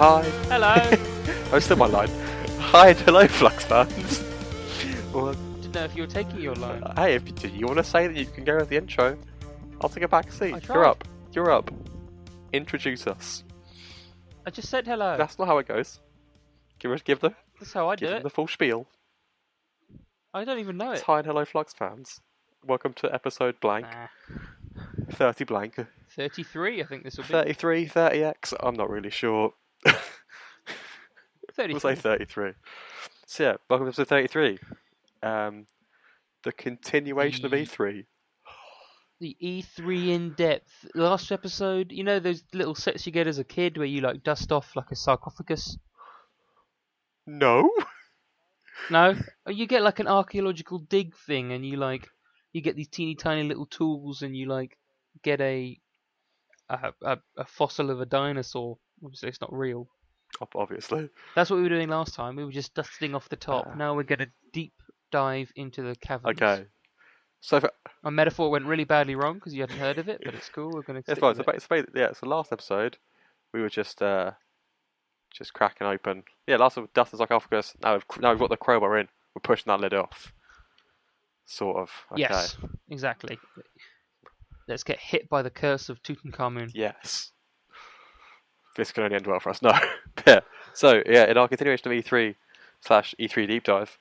Hi. Hello. I'm still my line. Hi and hello, Flux fans. Well, Didn't know if you were taking your line. hey, if you want to say that, you can go with the intro. I'll take a back seat. I tried. You're up. You're up. Introduce us. I just said hello. That's not how it goes. Give them That's how I do it. the full spiel. I don't even know It's it. hi and hello, Flux fans. Welcome to episode blank. Nah. 30 blank. 33, I think this will be. 33, 30x. I'm not really sure. 33. We'll say 33. So yeah, welcome to episode 33. The continuation of E3. The E3 in-depth. Last episode, you know those little sets you get as a kid where you like dust off like a sarcophagus? No? No? Or you get like an archaeological dig thing and you get these teeny tiny little tools and you like get a fossil of a dinosaur. Obviously it's not real. Obviously. That's what we were doing last time. We were just dusting off the top. Now we're going to deep dive into the caverns. Okay. So, My metaphor went really badly wrong because you hadn't heard of it, but it's cool. We're going to stick with it. So last episode, we were just cracking open. Yeah, last of dust and sarcophagus. Now we've got the crowbar in. We're pushing that lid off. Sort of. Okay. Yes, exactly. Let's get hit by the curse of Tutankhamun. Yes. This can only end well for us. No. Yeah. So yeah, in our continuation of E3/E3 deep dive,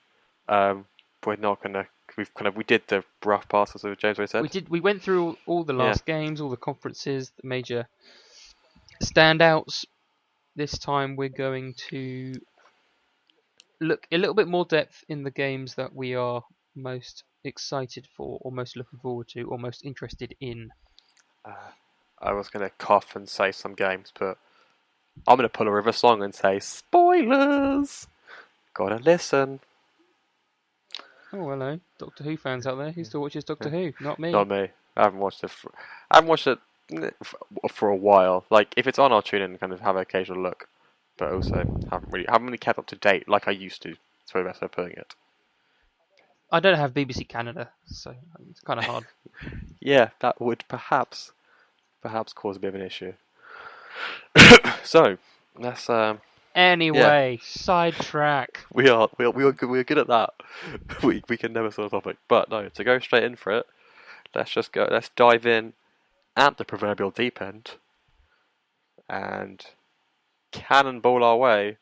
we're not gonna. We did the rough passes of James already said. We went through all the last games, all the conferences, the major standouts. This time we're going to look a little bit more depth in the games that we are most excited for, or most looking forward to, or most interested in. I was gonna cough and say some games, but I'm gonna pull a river song and say spoilers. Gotta listen. Oh, hello, Doctor Who fans out there. Who still watches Doctor Who? Not me. Not me. I haven't watched it for a while. Like, if it's on, I'll tune in and kind of have an occasional look. But also, haven't really kept up to date like I used to. That's probably the best way of putting it. I don't have BBC Canada, so it's kind of hard. Yeah, that would perhaps cause a bit of an issue. So, let's Anyway, sidetrack. We are good at that. We can never sort of topic. But no, to go straight in for it, let's dive in at the proverbial deep end and cannonball our way.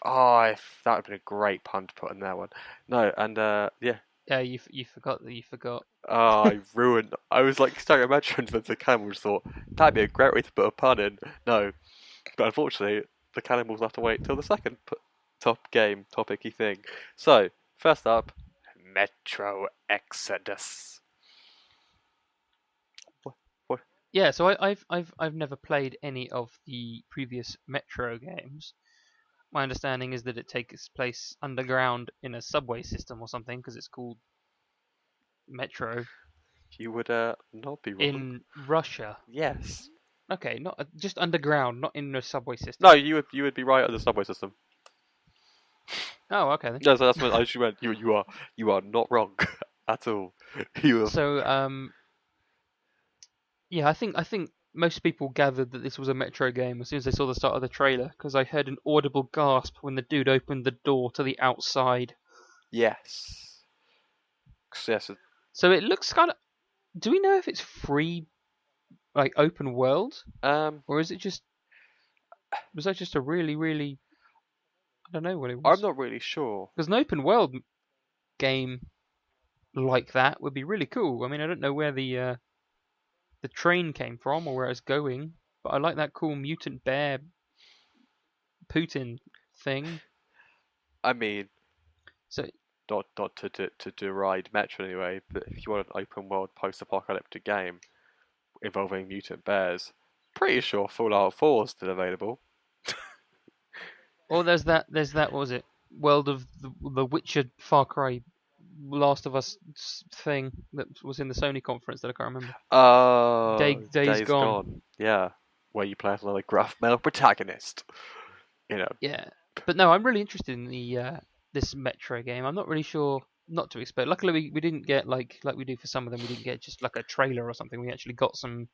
Oh, that would have been a great pun to put in that one. No, and yeah. Yeah, you forgot that you forgot. Oh, I ruined. I was like staring at Metro and the cannonballs. Thought that'd be a great way to put a pun in. No, but unfortunately, the cannonballs have to wait till the second top game topicy thing. So first up, Metro Exodus. What? Yeah, so I've never played any of the previous Metro games. My understanding is that it takes place underground in a subway system or something because it's called Metro. You would not be wrong. In Russia. Yes. Okay, not just underground, not in a subway system. No, you would be right on the subway system. Oh, okay then. No, so that's what I actually meant. You are not wrong at all. So yeah, I think most people gathered that this was a Metro game as soon as they saw the start of the trailer, because I heard an audible gasp when the dude opened the door to the outside. Yes. Yes. So it looks kind of. Do we know if it's free, like open world, or is it just? Was that just a really? I don't know what it was. I'm not really sure. Because an open world game like that would be really cool. I mean, I don't know where the train came from or where it's going, but I like that cool mutant bear Putin thing. I mean, so not to deride Metro anyway, but if you want an open world post-apocalyptic game involving mutant bears, pretty sure Fallout 4 is still available. Or there's that what was it? World of the Witcher, Far Cry, Last of Us thing that was in the Sony conference that I can't remember. Days Gone. Yeah, where you play as another gruff male protagonist. You know. Yeah, but no, I'm really interested in the this Metro game. I'm not really sure not to expect. Luckily, we didn't get like we do for some of them. We didn't get just like a trailer or something. We actually got some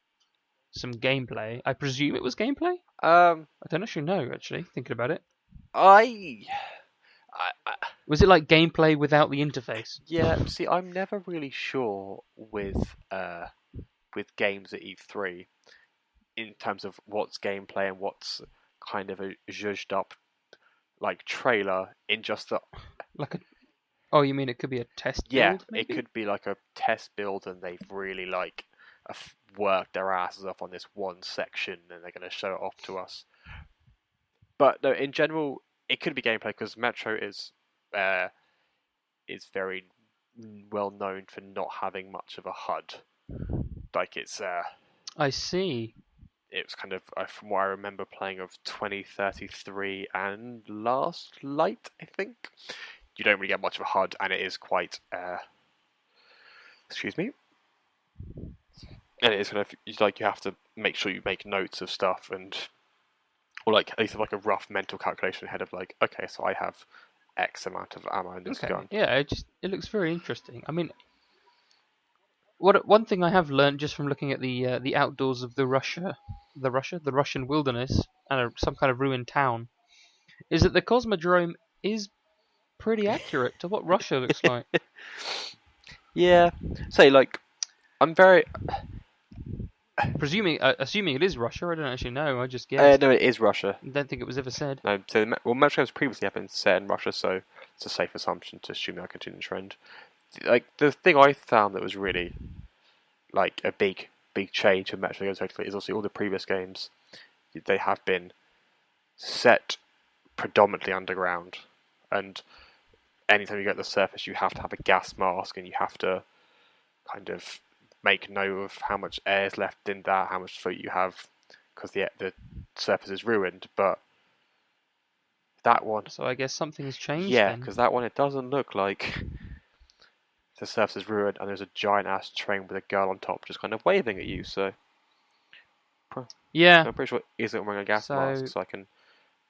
some gameplay. I presume it was gameplay. Um, I don't actually know. Actually, thinking about it, I was it like gameplay without the interface? yeah. See, I'm never really sure with games at E3 in terms of what's gameplay and what's kind of a zhuzhed up like trailer in just the Like a. Oh, you mean it could be a test yeah. build? Maybe? It could be like a test build and they've really like worked their asses off on this one section and they're going to show it off to us. But no, in general, it could be gameplay because Metro is very well known for not having much of a HUD. Like I see. it was kind of from what I remember playing of 2033 and Last Light, I think. You don't really get much of a HUD, and it is quite excuse me. And it is kind of like you have to make sure you make notes of stuff or like at least have like a rough mental calculation ahead of like, okay, so I have X amount of ammo in this gun. Yeah, it looks very interesting. I mean, one thing I have learned just from looking at the outdoors of the Russian wilderness and some kind of ruined town, is that the Cosmodrome is pretty accurate to what Russia looks like. Yeah, say like I'm very assuming it is Russia. I don't actually know. I just guessed. no, it is Russia. I don't think it was ever said. No, so Metro games previously have been set in Russia, so it's a safe assumption to assume they'll continue the trend. Like the thing I found that was really like a big change in Metro games is also all the previous games. They have been set predominantly underground, and anytime you get to the surface, you have to have a gas mask, and you have to kind of make note of how much air is left in that, how much food you have, because the surface is ruined. But that one, so I guess something's changed. Yeah, because that one, it doesn't look like the surface is ruined, and there's a giant ass train with a girl on top just kind of waving at you. So yeah, I'm pretty sure it isn't wearing a gas mask, so I can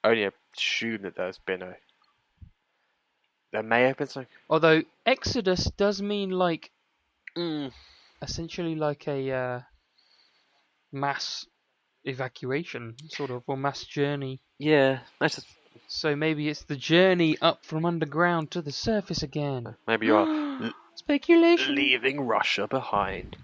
only assume that there may have been something. Although Exodus does mean like essentially like a mass evacuation sort of, or mass journey. Yeah, that's just... So maybe it's the journey up from underground to the surface again. Maybe you are speculation, leaving Russia behind.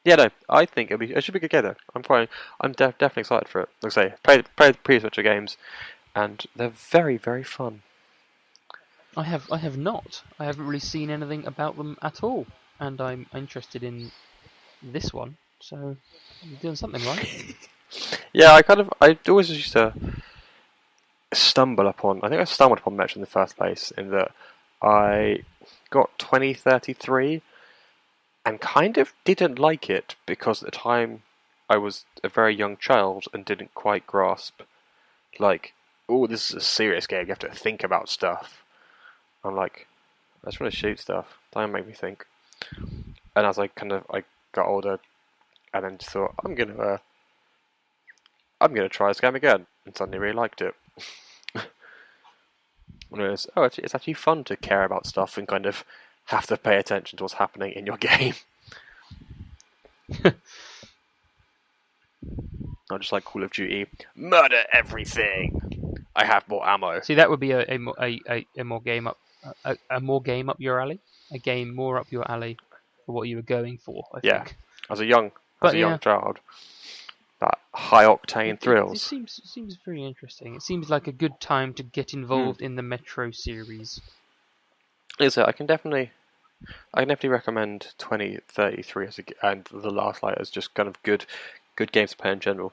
Yeah, no, I think it should be good together. I'm definitely excited for it. Like I say, played the previous Witcher games, and they're very, very fun. I have not. I haven't really seen anything about them at all, and I'm interested in this one. So you're doing something right. Yeah, I always used to stumble upon. I think I stumbled upon Metro in the first place in that I got 2033 and kind of didn't like it because at the time I was a very young child and didn't quite grasp like, oh, this is a serious game. You have to think about stuff. I'm like, I just want to shoot stuff. Don't make me think. And as I got older, and then just thought, I'm gonna try this game again, and suddenly really liked it. Whereas, it's actually fun to care about stuff and kind of have to pay attention to what's happening in your game. Not just like Call of Duty, murder everything. I have more ammo. See, that would be a more game up your alley, a game more up your alley for what you were going for. I think. As a young child, that high octane thrills. It seems very interesting. It seems like a good time to get involved in the Metro series. I can definitely recommend 2033 and The Last Light as just kind of good games to play in general.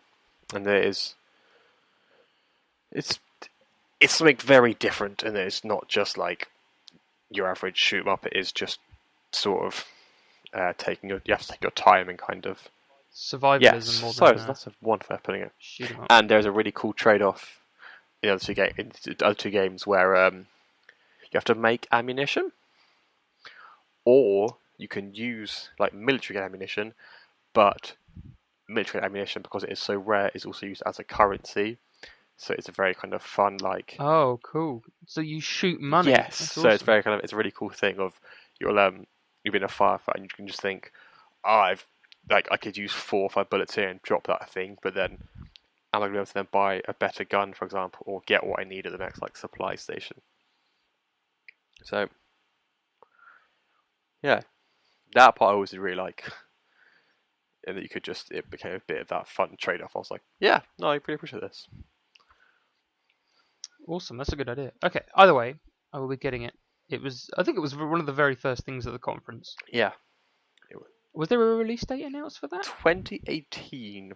And it's something very different, and it's not just like your average shoot 'em up. It is just sort of you have to take your time and kind of survivalism more than that's a wonderful way of putting it. Shoot 'em up. And there's a really cool trade-off in the other two games where you have to make ammunition, or you can use like military ammunition, but military ammunition, because it is so rare, is also used as a currency. So it's a very kind of fun, like... Oh, cool. So you shoot money. Yes. That's so awesome. it's very it's a really cool thing of you'll you've been in a firefight and you can just think, I could use 4 or 5 bullets here and drop that thing, but then am I going to be able to then buy a better gun, for example, or get what I need at the next supply station? So, yeah, that part I always did really like, and that it became a bit of that fun trade-off. I was like, yeah, no, I really appreciate this. Awesome, that's a good idea. Okay, either way, I will be getting it. I think it was one of the very first things at the conference. Yeah. Was there a release date announced for that? 2018.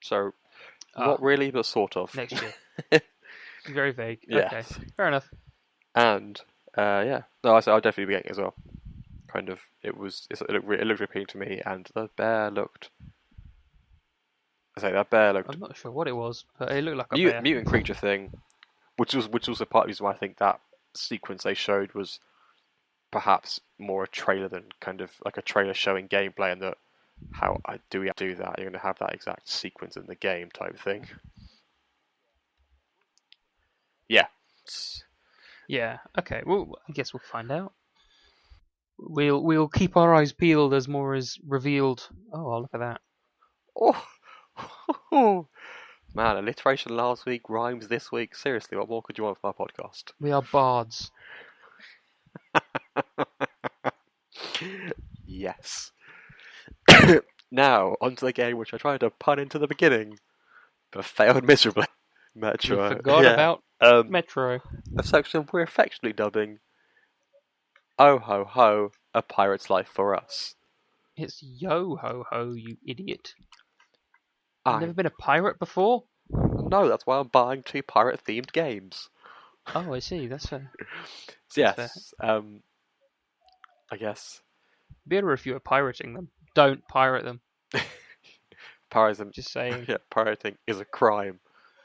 So, not really, but sort of. Next year. Very vague. Yes. Okay, fair enough. And, yeah. No, I'll definitely be getting it as well. Kind of, it looked appealing to me, and the bear looked... that bear looked... I'm not sure what it was, but it looked like a bear. Mutant creature thing, which was also part of the reason why I think that sequence they showed was perhaps more a trailer than kind of like a trailer showing gameplay, and that do we do that? You're going to have that exact sequence in the game type thing. Yeah. Yeah. Okay. Well, I guess we'll find out. We'll keep our eyes peeled as more is revealed. Oh, look at that. Oh, man! Alliteration last week, rhymes this week. Seriously, what more could you want from our podcast? We are bards. Yes. Now, onto the game which I tried to pun into the beginning, but failed miserably. Metro. You forgot about Metro. A section we're affectionately dubbing Oh Ho Ho, A Pirate's Life for Us. It's Yo Ho Ho, you idiot. You've never been a pirate before? No, that's why I'm buying 2 pirate-themed games. Oh, I see, that's fair. Yes, I guess. Better if you were pirating them. Don't pirate them. Pirating, just saying. Yeah, pirating is a crime.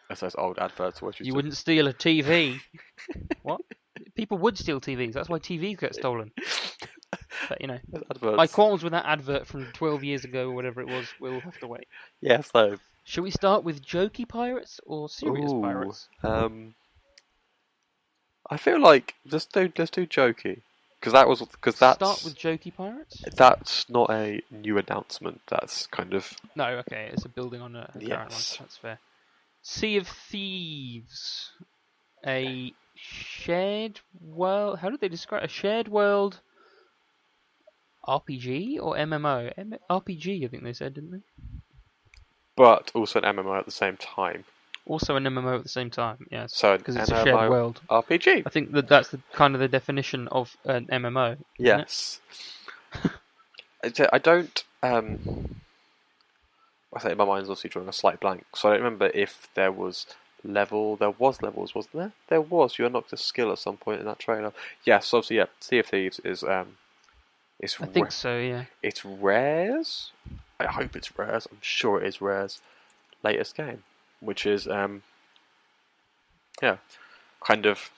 As those old adverts were. You wouldn't steal a TV. What? People would steal TVs. That's why TVs get stolen. But, my qualms with that advert from 12 years ago or whatever it was, we'll have to wait. Yes, though. Should we start with jokey pirates or serious pirates? I feel like let's do jokey. Because that's... Start with jokey pirates? That's not a new announcement. That's kind of... No, okay. It's a building on a current one. That's fair. Sea of Thieves. A shared world... How did they describe it? A shared world RPG or MMO? RPG, I think they said, didn't they? But also an MMO at the same time. Also an MMO at the same time, yes. So because it's a shared world RPG. I think that's the definition of an MMO. Yes. I don't. I say my mind's also drawing a slight blank, so I don't remember if there was levels, wasn't there? There was. You unlocked a skill at some point in that trailer. Yes, obviously, yeah. Sea of Thieves is I think so, yeah. It's Rare's. I hope it's Rare's. I'm sure it is Rare's latest game, which is kind of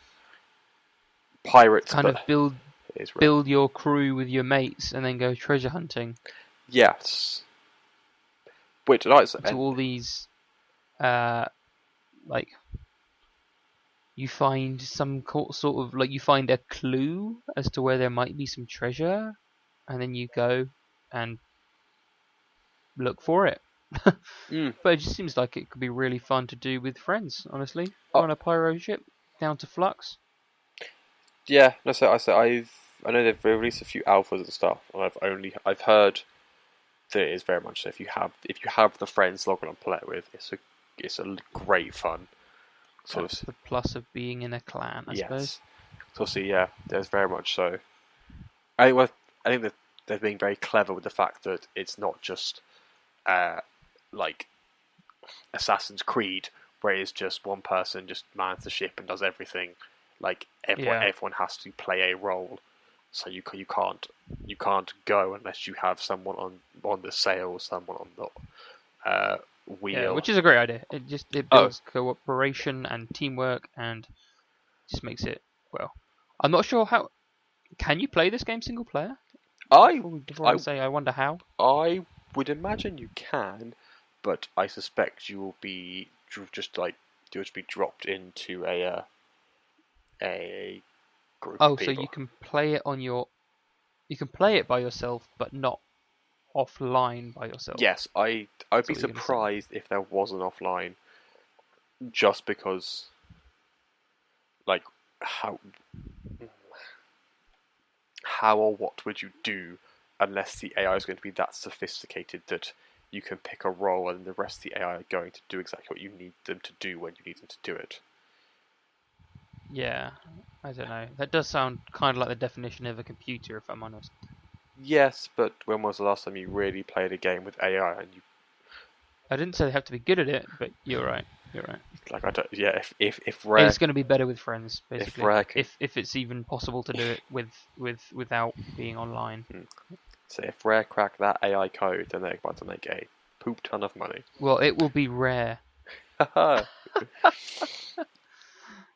pirates. Kind of build your crew with your mates and then go treasure hunting. Yes. Which to all these, you find some sort of you find a clue as to where there might be some treasure, and then you go and look for it. But it just seems like it could be really fun to do with friends. Honestly, on a pyro ship down to Flux. Yeah, no. I know they've released a few alphas and stuff, and I've heard that it is very much so. If you have the friends log on and play it with, it's a great fun. That's the plus of being in a clan, I suppose. So obviously, yeah, there's very much so. I think that they're being very clever with the fact that it's not just like Assassin's Creed, where it's just one person just mans the ship and does everything. Like everyone has to play a role, so you can't go unless you have someone on the sail, someone on the wheel. Yeah, which is a great idea. It builds cooperation and teamwork, and just makes it I'm not sure how. Can you play this game single player? I wonder how. I would imagine you can, but I suspect you will be you'll be dropped into a group of people. So you can play it on your You can play it by yourself, but not offline by yourself. Yes, I'd be what you're gonna say. surprised if there was an offline, just because, like, how or what would you do unless the AI is going to be that sophisticated that you can pick a role and the rest of the AI are going to do exactly what you need them to do when you need them to do it. Yeah, I don't know. That does sound kind of like the definition of a computer, if I'm honest. Yes, but when was the last time you really played a game with AI and you I didn't say they have to be good at it, but you're right. You're right. like I don't yeah if Rare It's going to be better with friends, basically. Rare If it's even possible to do it without being online. so if Rare crack that AI code, then they're about to make a poop ton of money. Well, it will be rare.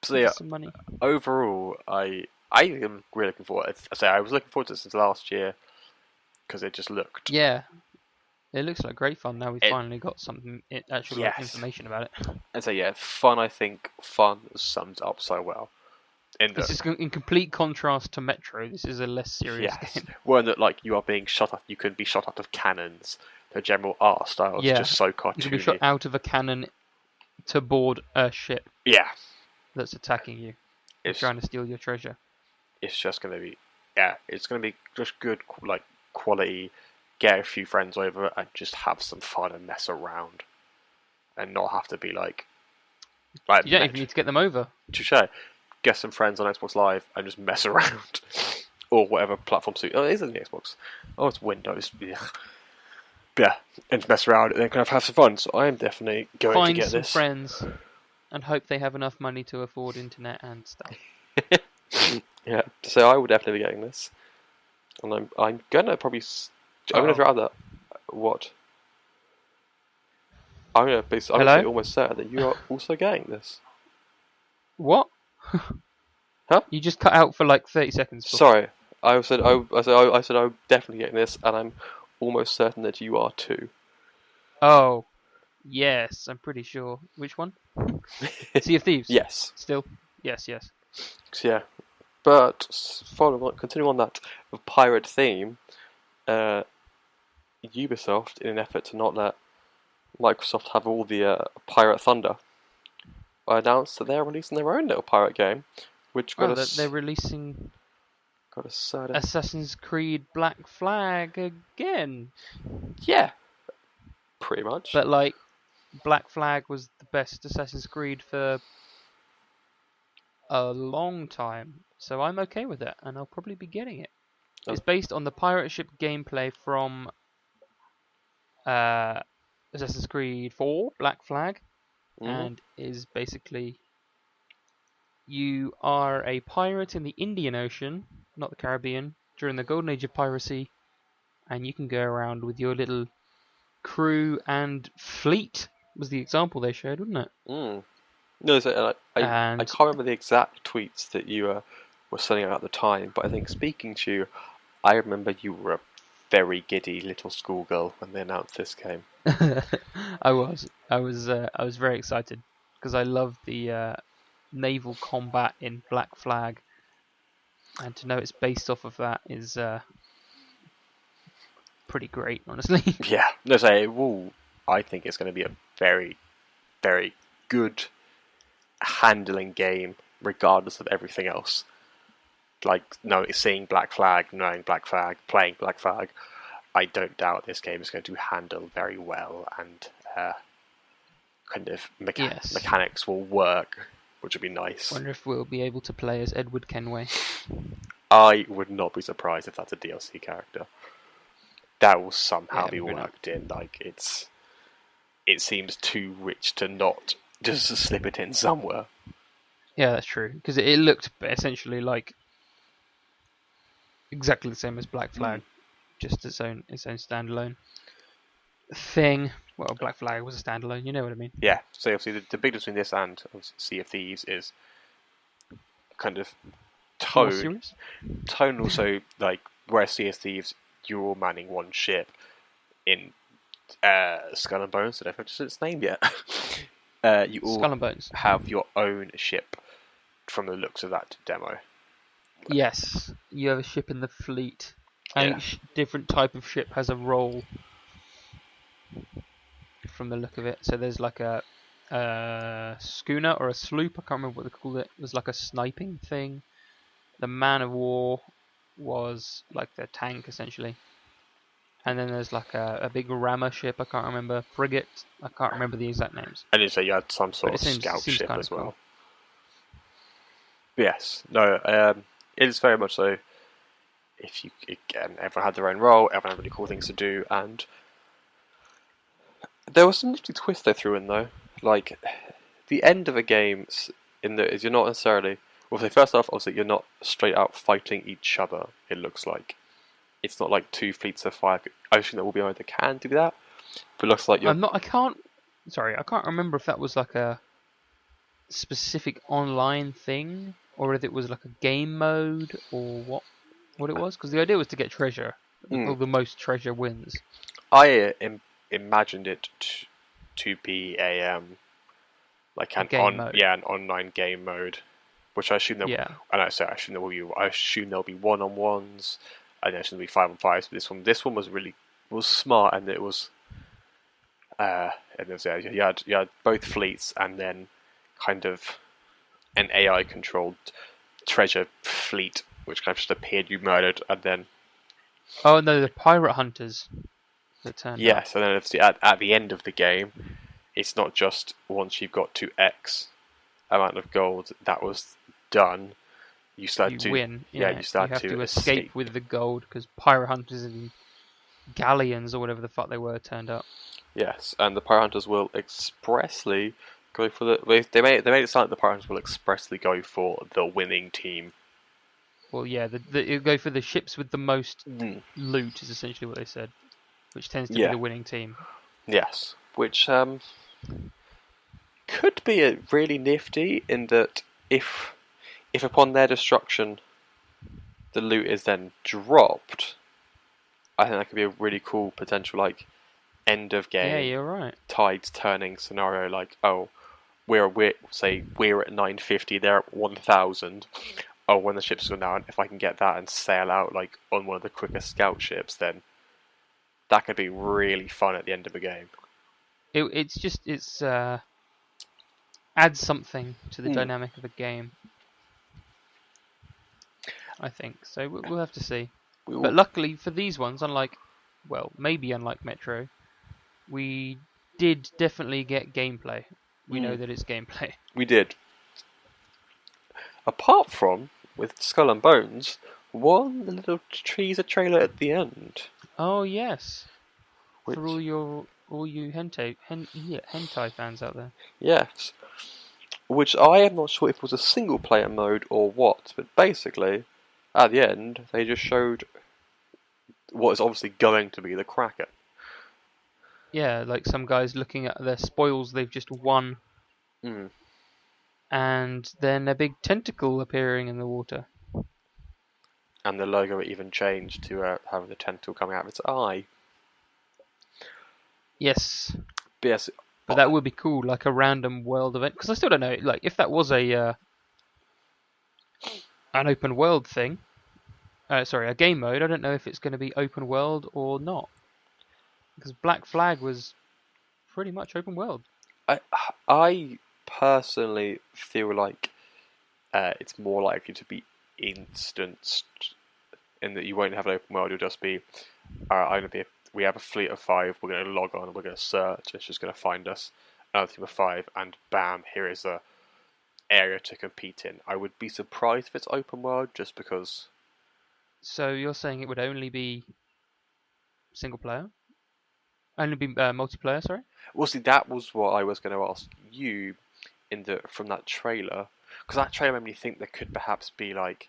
So yeah, Some money. overall, I am really looking forward. I say I was looking forward to this since last year because it just looked. Yeah, it looks like great fun. Now we've finally got something actual information about it. And so yeah, fun. I think fun sums up so well. This is in complete contrast to Metro. This is a less serious game. One that like you are being shot at. You can be shot out of cannons. The general art style is just so cartoony. You can be shot out of a cannon to board a ship. Yeah. That's attacking you. It's trying to steal your treasure. It's just going to be, it's going to be just good, like, quality, get a few friends over and just have some fun and mess around. And not have to be like you don't even need to get them over. Touche. Get some friends on Xbox Live and just mess around. Or whatever platform suit. Oh, it isn't the Xbox. Oh, it's Windows. Yeah. And mess around and then kind of have some fun. So I am definitely going to get this. Find some friends. And hope they have enough money to afford internet and stuff. Yeah, so I will definitely be getting this, and I'm gonna probably I'm gonna throw out that what I'm gonna be almost certain that you are also getting this. What? Huh? You just cut out for like 30 seconds. Sorry, I said I'm definitely getting this, and I'm almost certain that you are too. Oh. Yes, I'm pretty sure. Which one? Sea of Thieves? Yes. Still? Yes. So, yeah. But, continuing on that pirate theme, Ubisoft, in an effort to not let Microsoft have all the pirate thunder, announced that they're releasing their own little pirate game, which they're releasing Assassin's Creed Black Flag again. Yeah. Pretty much. But, like, Black Flag was the best Assassin's Creed for a long time, so I'm okay with it, and I'll probably be getting it. Oh. It's based on the pirate ship gameplay from Assassin's Creed 4, Black Flag, and is basically you are a pirate in the Indian Ocean, not the Caribbean, during the golden age of piracy, and you can go around with your little crew and fleet. Was the example they showed, wasn't it? No, so, I can't remember the exact tweets that you were sending out at the time, but I think speaking to you, I remember you were a very giddy little schoolgirl when they announced this game. I was very excited because I love the naval combat in Black Flag, and to know it's based off of that is pretty great, honestly. Yeah, no, so I think it's going to be a very, very good handling game, regardless of everything else. Like, seeing Black Flag, knowing Black Flag, playing Black Flag, I don't doubt this game is going to handle very well, and kind of mechanics will work, which would be nice. I wonder if we'll be able to play as Edward Kenway. I would not be surprised if that's a DLC character. That will somehow be worked in. Like, it seems too rich to not just slip it in somewhere. Yeah, that's true. Because it looked essentially like exactly the same as Black Flag, just its own standalone thing. Well, Black Flag was a standalone. You know what I mean? Yeah. So obviously the big difference between this and Sea of Thieves is kind of tone. Tone also, like, where Sea of Thieves, you're all manning one ship. In Skull and Bones, I don't know if it's name yet. You all Skull and Bones have your own ship from the looks of that demo. Yes, you have a ship in the fleet. And Yeah. each different type of ship has a role from the look of it. So there's like a schooner or a sloop, I can't remember what they called it. It was like a sniping thing. The man of war was like the tank essentially. And then there's like a big rammer ship, I can't remember. Frigate, I can't remember the exact names. And you say you had some sort But of it scout seems ship kind as of well. cool. Yes, no, it is very much so. If you again, everyone had their own role, everyone had really cool things to do, and there was some nifty twists they threw in though. Like the end of a game is you're not necessarily. Well, say first off, obviously you're not straight out fighting each other. It looks like it's not like two fleets of fire. I assume there will be either can do that, but it looks like you're. I can't. Sorry, I can't remember if that was like a specific online thing or if it was like a game mode or what it was. Because the idea was to get treasure. Or the most treasure wins. I imagined it to be a like an mode. an online game mode, which I assume there. Yeah. And I assume there will be. I assume there'll be 1-on-1s. I assume there'll be 5-on-5s. But this one was smart, and it was. And there was, you had both fleets, and then kind of an AI controlled treasure fleet, which kind of just appeared. You murdered, and then. Oh no, the pirate hunters that turned up. Yes, and then at the end of the game, it's not just once you've got to X amount of gold that was done, you win. Yeah, you start have to escape with the gold because pirate hunters and galleons or whatever the fuck they were turned up. Yes, and the pirate hunters will expressly go for they made it sound like the pirate hunters will expressly go for the winning team. Well, yeah, you go for the ships with the most loot is essentially what they said, which tends to be the winning team. Yes, which could be a really nifty in that if upon their destruction the loot is then dropped, I think that could be a really cool potential like end of game. Yeah, you're right. Tides turning scenario like we're at 950, they're at 1000. Oh, when the ships go down, if I can get that and sail out like on one of the quickest scout ships, then that could be really fun at the end of the game. It's adds something to the dynamic of the game. I think so. We'll have to see. But luckily for these ones, unlike Metro, we did definitely get gameplay. We know that it's gameplay. We did. Apart from with Skull and Bones, the little teaser trailer at the end. Oh yes, for all you hentai fans out there. Yes, which I am not sure if it was a single player mode or what, but basically, at the end they just showed what is obviously going to be the Kraken. Yeah, like some guys looking at their spoils they've just won. And then a big tentacle appearing in the water. And the logo even changed to having the tentacle coming out of its eye. Yes. But that would be cool, like a random world event. Because I still don't know, like if that was an open world thing. A game mode. I don't know if it's going to be open world or not. Because Black Flag was pretty much open world. I personally feel like it's more likely to be instanced in that you won't have an open world. You'll just be, we have a fleet of 5. We're going to log on. We're going to search. It's just going to find us another team of 5, and bam, here is a area to compete in. I would be surprised if it's open world, just because. So you're saying it would only be single player? Only be multiplayer, sorry? Well, see, that was what I was going to ask you from that trailer, because that trailer made me think there could perhaps be like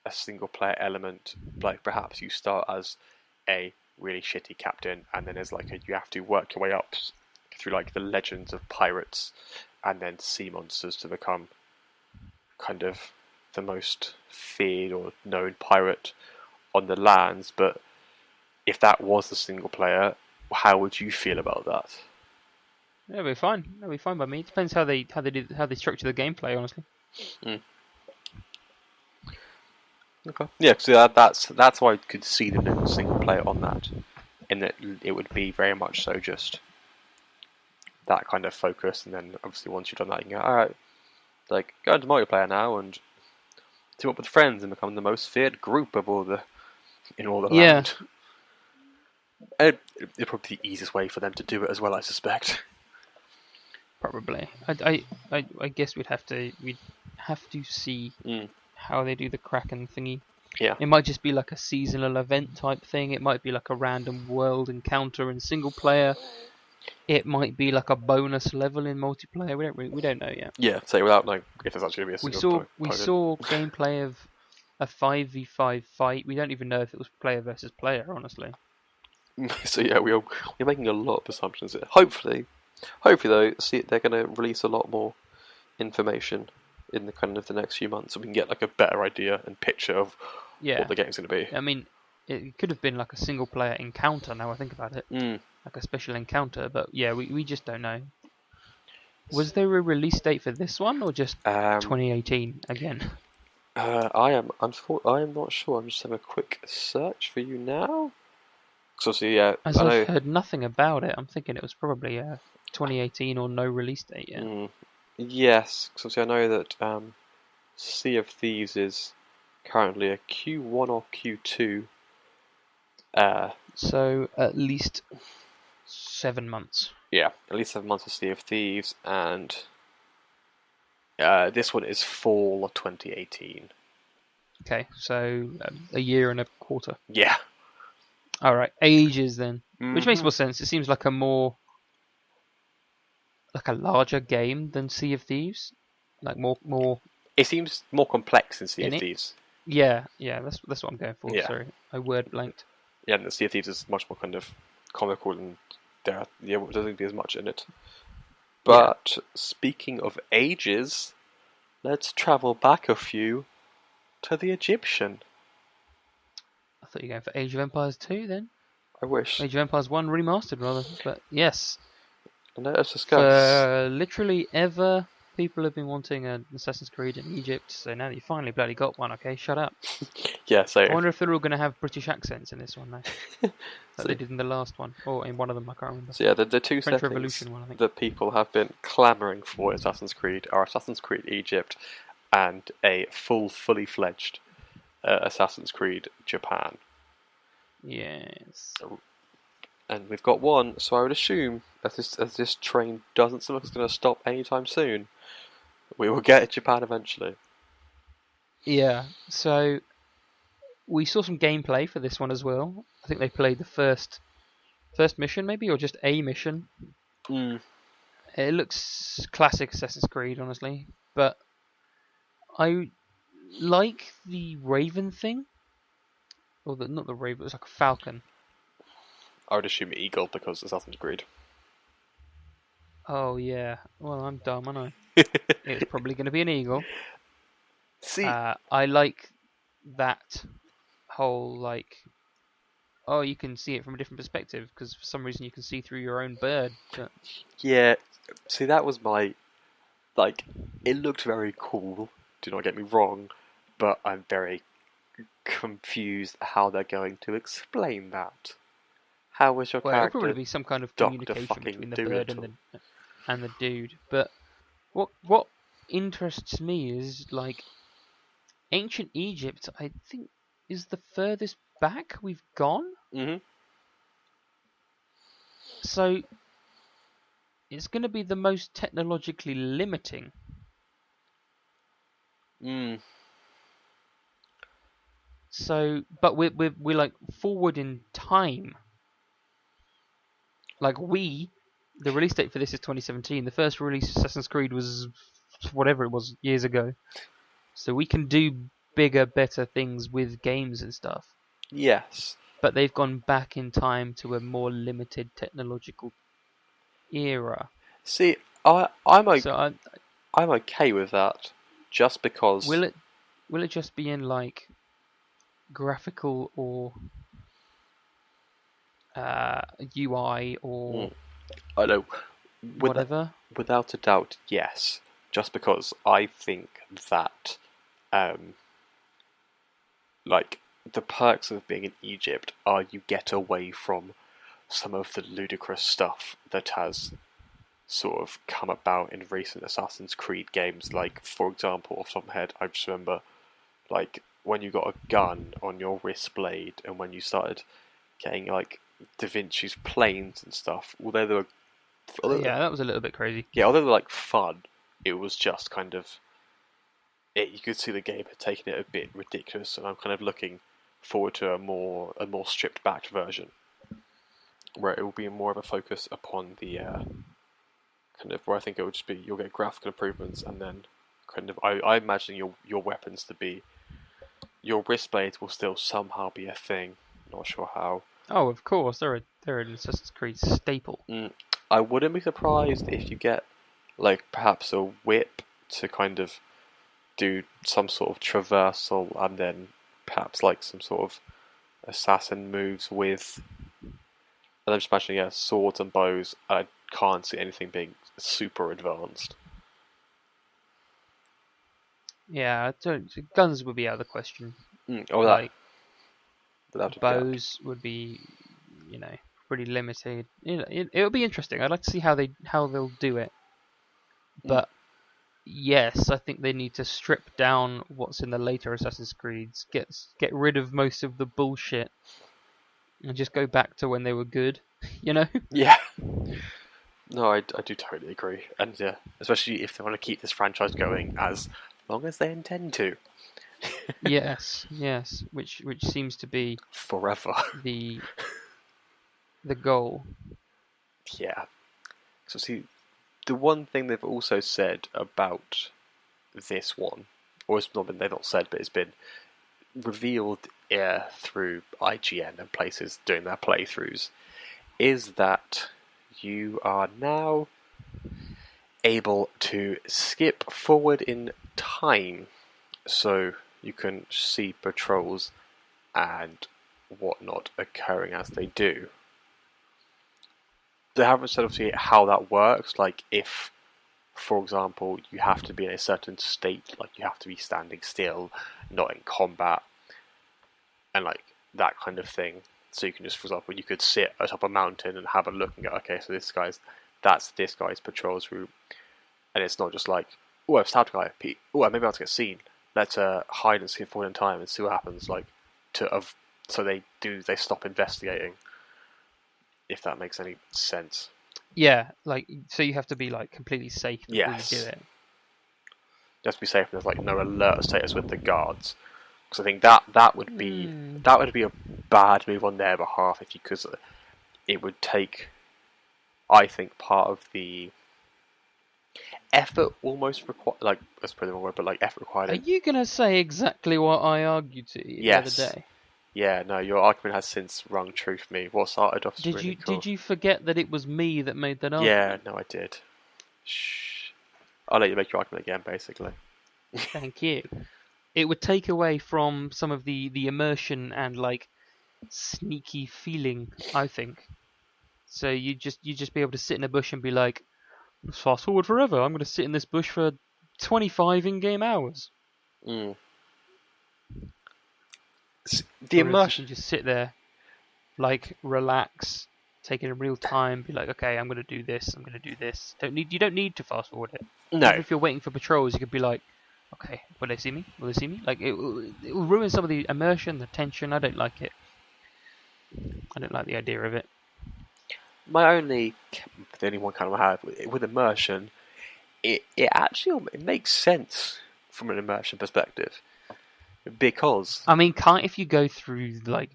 a single player element, like perhaps you start as a really shitty captain, and then there's like you have to work your way up through like the legends of pirates, and then sea monsters to become kind of the most feared or known pirate on the lands. But if that was the single player, how would you feel about that? That'll be fine. That'll be fine by me. It depends how they structure the gameplay, honestly. Okay. Yeah, so that's why I could see them doing single player on that, in that it would be very much so just that kind of focus, and then obviously once you've done that, you can go, all right, like go into multiplayer now and team up with friends and become the most feared group of all the Yeah. land. It'd probably be the easiest way for them to do it as well, I suspect. Probably. I guess we'd have to see how they do the Kraken thingy. Yeah. It might just be like a seasonal event type thing. It might be like a random world encounter in single player. It might be like a bonus level in multiplayer. We don't know yet. Yeah, so without knowing if there's actually going to be a single We saw gameplay of a 5v5 fight. We don't even know if it was player versus player, honestly. So yeah, we're making a lot of assumptions here. Hopefully though, they're going to release a lot more information in the kind of the next few months, so we can get like a better idea and picture of what the game's going to be. I mean, it could have been like a single player encounter. Now I think about it, like a special encounter. But yeah, we just don't know. Was there a release date for this one, or just 2018 again? I am not sure. I'm just having a quick search for you now. Because obviously, yeah, I've heard nothing about it. I'm thinking it was probably 2018 or no release date yet. Yes, because obviously I know that Sea of Thieves is currently a Q1 or Q2. So at least 7 months. Yeah, at least 7 months of Sea of Thieves, and this one is fall of 2018. Okay, so a year and a quarter. Yeah. All right, ages then, which makes more sense. It seems like a larger game than Sea of Thieves, like more. It seems more complex than Sea of Thieves. Yeah, that's what I'm going for. Yeah. Sorry, I word blanked. Yeah, and the Sea of Thieves is much more kind of comical, and there doesn't be as much in it. But speaking of ages, let's travel back a few to the Egyptian. I thought you were going for Age of Empires 2 then. I wish. Age of Empires 1 remastered rather, but yes. And let us discuss. For literally ever, people have been wanting an Assassin's Creed in Egypt, so now that you finally bloody got one, okay, shut up. Yeah, so... I wonder if they're all going to have British accents in this one now. Like they did in the last one, or in one of them, I can't remember. So yeah, the two French settings Revolution one, I think. that people have been clamouring for in Assassin's Creed are Assassin's Creed Egypt and a fully fledged Assassin's Creed Japan. Yes. And we've got one, so I would assume as this train doesn't look like it's going to stop anytime soon, we will get Japan eventually. Yeah, so we saw some gameplay for this one as well. I think they played the first mission, maybe, or just a mission. It looks classic Assassin's Creed, honestly, but I like the Raven thing. Or not the Raven, it was like a falcon. I would assume Eagle because Assassin's Creed. Oh yeah, well I'm dumb, aren't I? It's probably going to be an eagle. See, I like that whole you can see it from a different perspective because for some reason you can see through your own bird. But... Yeah, see that was my it looked very cool. Do not get me wrong, but I'm very confused how they're going to explain that. How was your character? It'll probably be some kind of communication between the bird and the dude. But what interests me is ancient Egypt. I think is the furthest back we've gone. So it's going to be the most technologically limiting. So, but we're like forward in time. Like the release date for this is 2017. The first release Assassin's Creed was whatever it was years ago. So we can do bigger, better things with games and stuff. Yes. But they've gone back in time to a more limited technological era. See, I'm okay with that, just because. Will it just be in graphical or UI or I know. Whatever? Without a doubt, yes. Just because I think that like the perks of being in Egypt are you get away from some of the ludicrous stuff that has sort of come about in recent Assassin's Creed games. Like, for example, off the top of my head, I just remember like when you got a gun on your wrist blade, and when you started getting like Da Vinci's planes and stuff. Yeah, that was a little bit crazy. Yeah, although they were like fun, it was just kind of you could see the game had taken it a bit ridiculous, and I'm kind of looking forward to a more stripped back version, where it will be more of a focus upon the kind of where I think it would just be you'll get graphical improvements, and then kind of I imagine your weapons to be your wrist blades will still somehow be a thing. Not sure how. Oh, of course, they're an Assassin's Creed staple. I wouldn't be surprised if you get like perhaps a whip to kind of do some sort of traversal, and then perhaps like some sort of assassin moves with. And I'm just imagining, swords and bows. I can't see anything being super advanced. Yeah, guns would be out of the question. Like, bows would be, pretty limited. It would be interesting. I'd like to see how they'll do it. But yes, I think they need to strip down what's in the later Assassin's Creeds, get rid of most of the bullshit, and just go back to when they were good. Yeah. No, I do totally agree, and especially if they want to keep this franchise going as long as they intend to. yes, which seems to be forever the goal. Yeah. So see, the one thing they've also said about this one, or it's not been they've not said, but it's been revealed through IGN and places doing their playthroughs, is that you are now able to skip forward in time, so you can see patrols and whatnot occurring as they do. They haven't said obviously how that works, like if, for example, you have to be in a certain state, like you have to be standing still, not in combat, and like that kind of thing. So you can just, for example, you could sit atop a mountain and have a look and go, okay, so that's this guy's patrol's route. And it's not just like, oh, I've stabbed a guy, oh, maybe I'll get seen. Let's hide and skip forward in time and see what happens. Like, so they stop investigating. If that makes any sense. Yeah, like so you have to be like completely safe before you do it. You have to be safe, and there's like no alert status with the guards. Because I think that would be a bad move on their behalf because it would take, I think, part of the effort almost required. Like that's probably the wrong word, but like effort required. Are you gonna say exactly what I argued to you the other day? Yeah, no, your argument has since rung true for me. What started off as really cool. Did you forget that it was me that made that argument? Yeah, no, I did. Shh. I'll let you make your argument again, basically. Thank you. It would take away from some of the immersion and like sneaky feeling, I think. So you just be able to sit in a bush and be like, let's fast forward forever. I'm going to sit in this bush for 25 in-game hours. The immersion. You can just sit there, like relax, take it in real time. Be like, okay, I'm going to do this. I'm going to do this. You don't need to fast forward it. No. Even if you're waiting for patrols, you could be like, okay, will they see me? Will they see me? Like it will ruin some of the immersion, the tension. I don't like it. I don't like the idea of it. The only one kind of I have with immersion, it makes sense from an immersion perspective. Because I mean, if you go through like,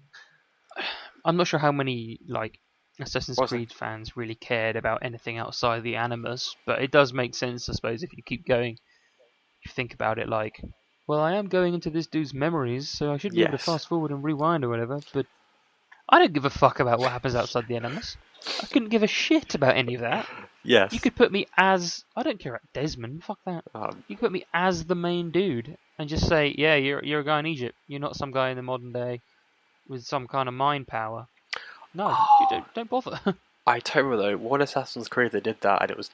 I'm not sure how many like Assassin's Creed fans really cared about anything outside the Animus, but it does make sense, I suppose, if you keep going. You think about it like, well, I am going into this dude's memories, so I should be able to fast forward and rewind or whatever. But I don't give a fuck about what happens outside the Animus. I couldn't give a shit about any of that. Yes. You could put me as... I don't care about Desmond. Fuck that. You could put me as the main dude and just say, yeah, you're a guy in Egypt. You're not some guy in the modern day with some kind of mind power. No, you don't bother. I totally remember, though, one Assassin's Creed they did that, and it was...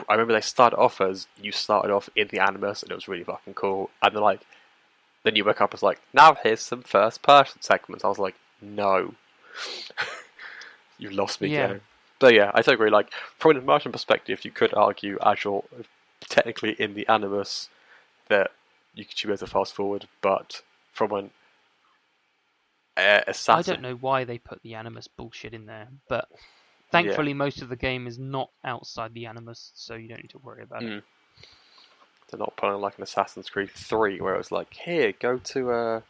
I remember they started off as you started off in the Animus, and it was really fucking cool. And they're like, Then you wake up, it's like, now here's some first-person segments. I was like, no. You lost me, Yeah. game. But yeah, I totally agree. Like, from an immersion perspective, you could argue, as you're technically in the Animus, that you could choose to fast forward, but from an assassin... I don't know why they put the Animus bullshit in there, but thankfully most of the game is not outside the Animus, so you don't need to worry about it. They're not putting like an Assassin's Creed 3, where it was like, here, go to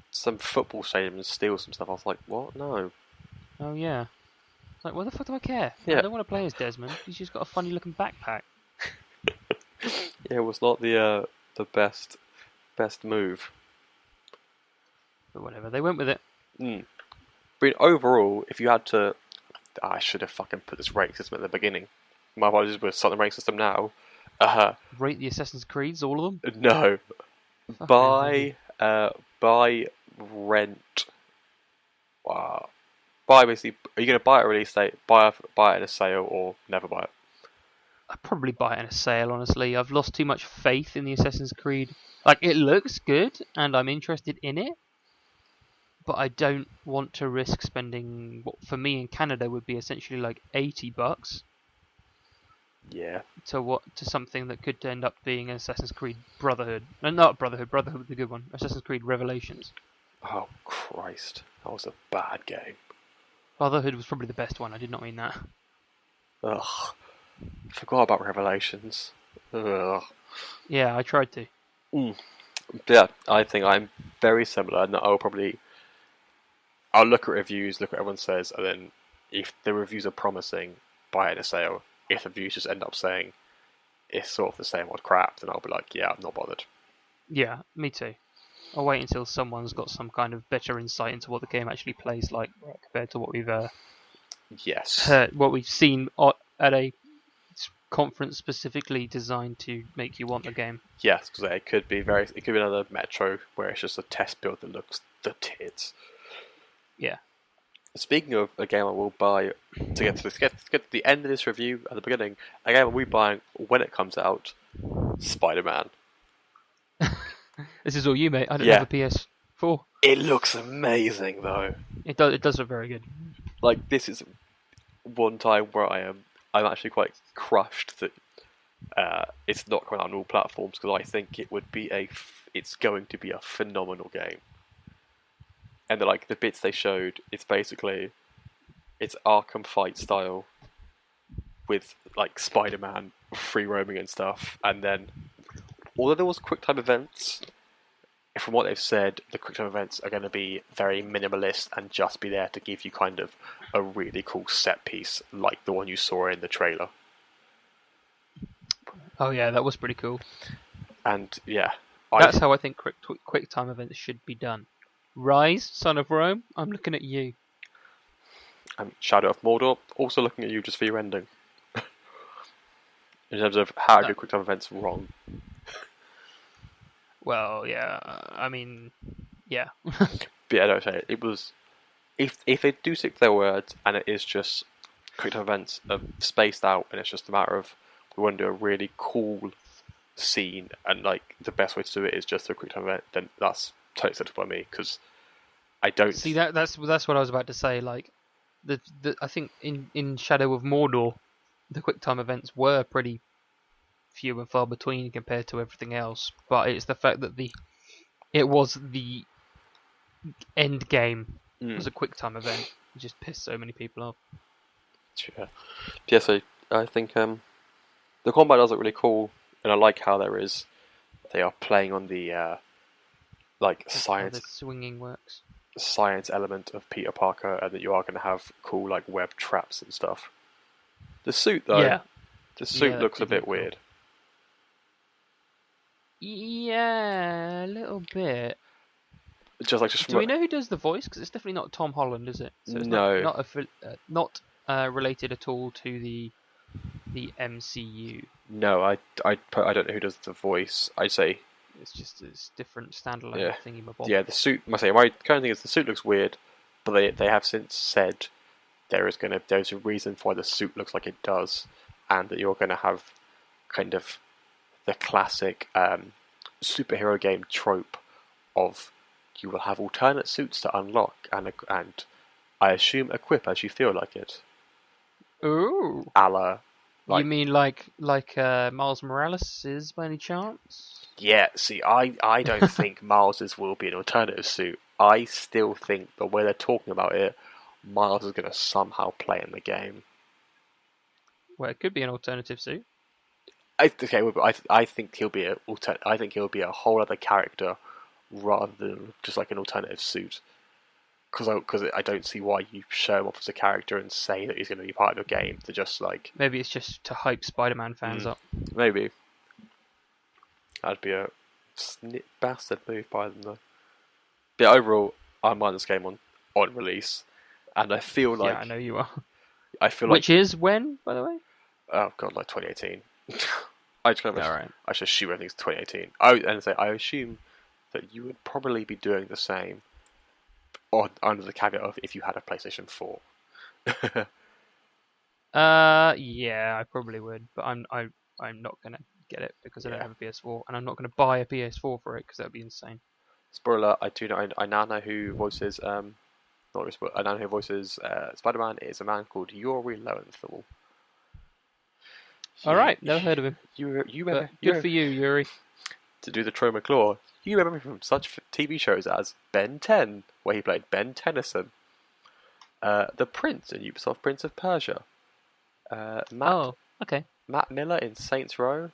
some football stadium and steal some stuff. I was like, what? No. Oh yeah. Like, what the fuck do I care? Yeah. I don't want to play as Desmond. He's just got a funny looking backpack. Yeah, it was not the best move. But whatever, they went with it. But overall, if you had to... I should have fucking put this rank system at the beginning. My apologies, we're starting the rank system now. Rate the Assassin's Creeds, all of them? No. Buy, rent... buy basically... Are you going to buy it at release date, buy it in a sale, or never buy it? I'd probably buy it in a sale, honestly. I've lost too much faith in the Assassin's Creed. Like, it looks good, and I'm interested in it, but I don't want to risk spending what for me in Canada would be essentially like $80. Yeah. To something that could end up being an Assassin's Creed Brotherhood. No, not Brotherhood. Brotherhood was the good one. Assassin's Creed Revelations. Oh, Christ. That was a bad game. Brotherhood was probably the best one. I did not mean that. Ugh. Forgot about Revelations. Ugh. Yeah, I tried to. Yeah, I think I'm very similar, and I'll look at reviews, look at what everyone says, and then if the reviews are promising, buy it in a sale. If the reviews just end up saying it's sort of the same old crap, then I'll be like, yeah, I'm not bothered. Yeah, me too. I'll wait until someone's got some kind of better insight into what the game actually plays like compared to what we've heard, what we've seen at a conference specifically designed to make you want the game. Yes, because it could be another Metro where it's just a test build that looks the tits. Yeah. Speaking of a game I will buy to get to the end of this review at the beginning, a game I'll be buying when it comes out, Spider-Man. This is all you, mate. I don't have a PS4. It looks amazing, though. It does look very good. Like, this is one time where I'm actually quite crushed that it's not coming out on all platforms, because I think it's going to be a phenomenal game. And the bits they showed, it's Arkham fight style with like Spider-Man free roaming and stuff. And then, although there was QuickTime events, from what they've said, the QuickTime events are going to be very minimalist and just be there to give you kind of a really cool set piece, like the one you saw in the trailer. Oh yeah, that was pretty cool. And yeah, that's how I think QuickTime events should be done. Rise, Son of Rome, I'm looking at you. Shadow of Mordor, also looking at you just for your ending. In terms of how do QuickTime events wrong. Well, yeah, I mean, yeah. But yeah, I don't say it was... If they do stick to their words, and it is just QuickTime events are spaced out, and it's just a matter of, we want to do a really cool scene, and like the best way to do it is just a QuickTime event, then that's totally acceptable by me, because I don't... See, that's what I was about to say, like, I think in Shadow of Mordor, the QuickTime events were pretty few and far between compared to everything else, but it's the fact that it was the end game was a QuickTime event. It just pissed so many people off. Yeah, so I think the combat does look really cool, and I like how they are playing on the science, how the swinging works. Science element of Peter Parker, and that you are going to have cool like web traps and stuff. The suit though, looks a bit weird. Yeah, a little bit. Do we know who does the voice? Because it's definitely not Tom Holland, is it? So it's no, not related at all to the MCU. No, I don't know who does the voice. I'd say it's just this different standalone thingy-mabob. Yeah, the suit. My current thing is the suit looks weird, but they have since said there's a reason for why the suit looks like it does, and that you're going to have kind of the classic superhero game trope of you will have alternate suits to unlock and I assume equip as you feel like it. Ooh. A la, You mean like Miles Morales is by any chance? Yeah, see, I don't think Miles's will be an alternative suit. I still think the way they're talking about it, Miles is going to somehow play in the game. Well, it could be an alternative suit. I think he'll be I think he'll be a whole other character rather than just like an alternative suit. Because I don't see why you show him off as a character and say that he's going to be part of your game to just like... Maybe it's just to hype Spider-Man fans up. Maybe. That'd be a bastard move by them though. But overall, I'm buying this game on release, and I feel like... Yeah, I know you are. I feel Which like... is when, by the way? Oh god, like 2018. I should assume everything's 2018. I assume that you would probably be doing the same, or under the caveat of if you had a PlayStation 4. Yeah, I probably would, but I'm not gonna get it because I don't have a PS4, and I'm not gonna buy a PS4 for it because that would be insane. Spoiler: I now know who voices I now know who voices Spider-Man is a man called Yuri Lowenthal. All right, never heard of him. You remember? Good for you, Yuri. To do the Troy McClure. You remember him from such TV shows as Ben 10, where he played Ben Tennyson, The Prince in Ubisoft Prince of Persia. Matt Miller in Saints Row.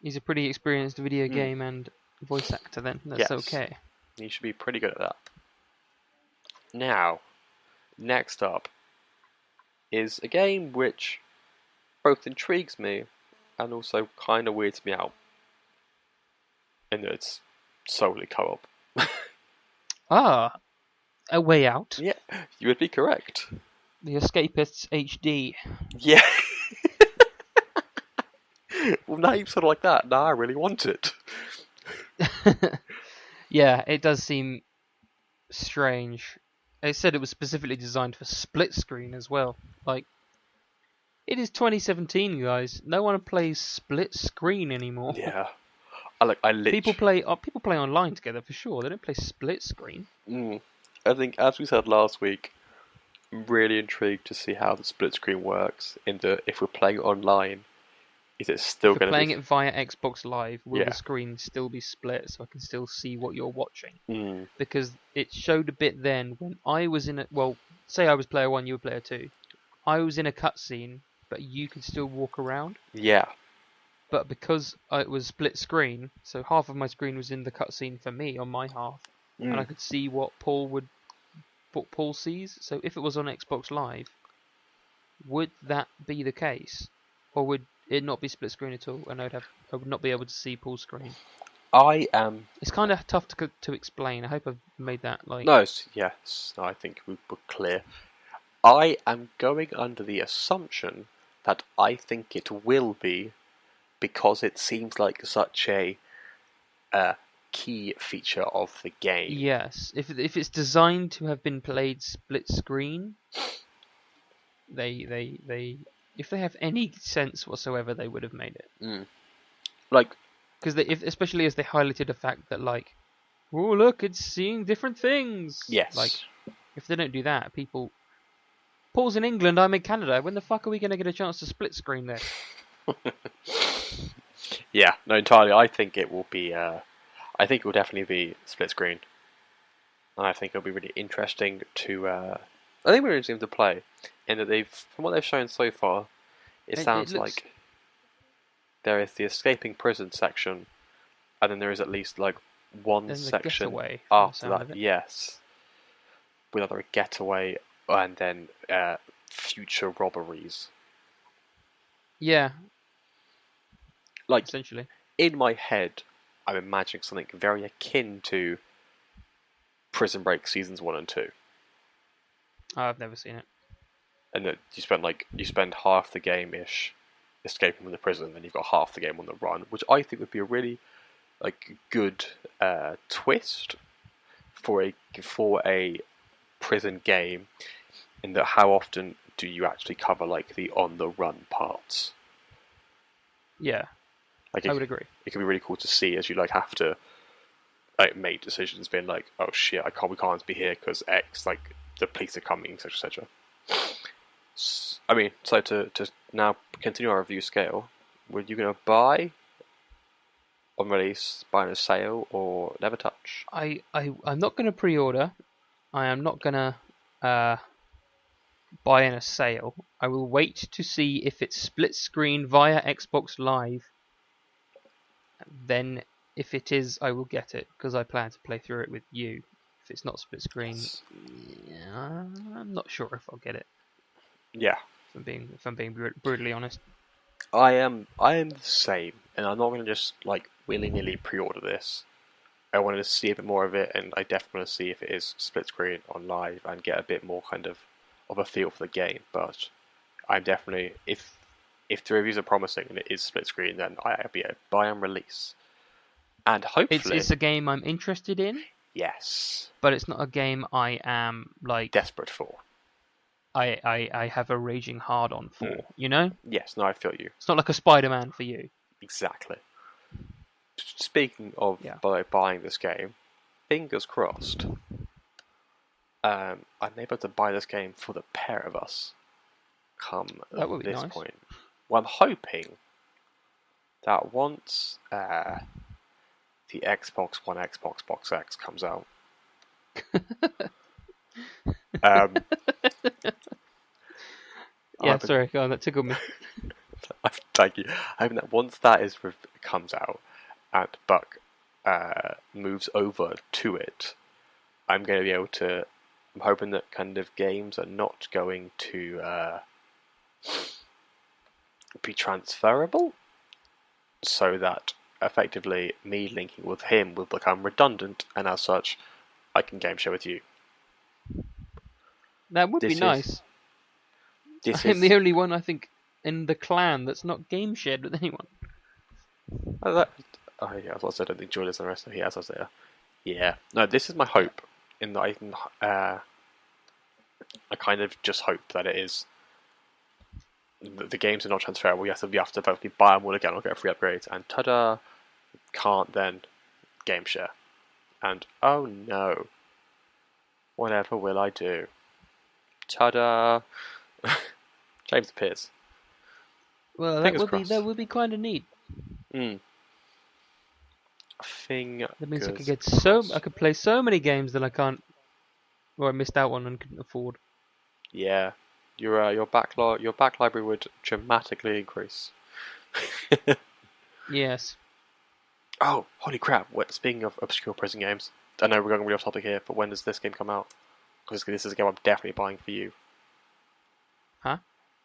He's a pretty experienced video game and voice actor then. That's okay. He should be pretty good at that. Now, next up is a game which both intrigues me and also kind of weirds me out. In that it's solely co-op. A Way Out. Yeah, you would be correct. The Escapists HD. Yeah. Well, now you've sort of like that. Now I really want it. Yeah, it does seem strange. It said it was specifically designed for split screen as well. Like, it is 2017, guys. No one plays split screen anymore. Yeah. I literally... People play online together for sure. They don't play split screen. I think, as we said last week, I'm really intrigued to see how the split screen works. If we're playing online, is it still going to be... playing it via Xbox Live, will the screen still be split so I can still see what you're watching? Because it showed a bit then when I was in a... Well, say I was player 1, you were player 2. I was in a cutscene, but you could still walk around. Yeah. But because it was split screen, so half of my screen was in the cutscene for me on my half, and I could see what Paul sees. So if it was on Xbox Live, would that be the case, or would it not be split screen at all, and I would not be able to see Paul's screen? It's kind of tough to explain. I hope I've made that like. No, yes, I think we were clear. I am going under the assumption that I think it will be, because it seems like such a key feature of the game. Yes, if it's designed to have been played split screen, they if they have any sense whatsoever, they would have made it. Like, because especially as they highlighted the fact that like, oh look, it's seeing different things. Yes. Like, if they don't do that, Paul's in England, I'm in Canada. When the fuck are we going to get a chance to split screen this? Yeah, no, entirely. I think it will be. I think it will definitely be split screen, and I think it'll be really interesting to. I think we're interesting to play, in that from what they've shown so far, it sounds like there is the escaping prison section, and then there is at least like one section after that. Yes, with either a getaway and then future robberies. Yeah. Like, essentially, in my head, I'm imagining something very akin to Prison Break seasons 1 and 2. I've never seen it. And that you spend half the game-ish escaping from the prison, then you've got half the game on the run, which I think would be a really good twist for a prison game. In that, how often do you actually cover like the on-the-run parts? Yeah. I would agree. It can be really cool to see as you have to like made decisions, being like, oh shit, we can't be here because X, like the police are coming, etc., etc. I mean, so to now continue our review scale, were you gonna buy on release, buy on a sale, or never touch? I'm not going to pre-order. I am not going to buy in a sale. I will wait to see if it's split screen via Xbox Live. Then, if it is, I will get it because I plan to play through it with you. If it's not split screen, yeah, I'm not sure if I'll get it. Yeah, If I'm being brutally honest. I am the same, and I'm not going to just like willy-nilly pre-order this. I wanted to see a bit more of it, and I definitely want to see if it is split screen on live and get a bit more kind of a feel for the game. But I'm definitely, if the reviews are promising and it is split screen, then I'll be a buy and release. And hopefully, it's a game I'm interested in. Yes, but it's not a game I am like desperate for. I have a raging hard on for. You know? Yes, no, I feel you. It's not like a Spider-Man for you. Exactly. Speaking of buying this game, fingers crossed, I'm able to buy this game for the pair of us come that would be this nice. point. Well, I'm hoping that once the Xbox One, Xbox Box X comes out, yeah, sorry, go on, that tickled me. Thank you. I hope that once that comes out and Buck moves over to it, I'm going to be able to. I'm hoping that kind of games are not going to be transferable, so that effectively me linking with him will become redundant, and as such, I can game share with you. That would be nice. I'm the only one I think in the clan that's not game shared with anyone. Yeah, I also don't think Julius and the rest of us are there. Yeah, no, this is my hope. In that I can, I kind of just hope that it is. The games are not transferable. You have to effectively buy them all again or get free upgrades, and ta-da, can't then game share. And oh no, whatever will I do? Ta-da! James appears. Well, that would be kind of neat. That means I could play so many games that I can't, or I missed out on and couldn't afford. Yeah, your back library would dramatically increase. Yes. Oh, holy crap! Speaking of obscure prison games, I know we're going really off topic here, but when does this game come out? Because this is a game I'm definitely buying for you. Huh?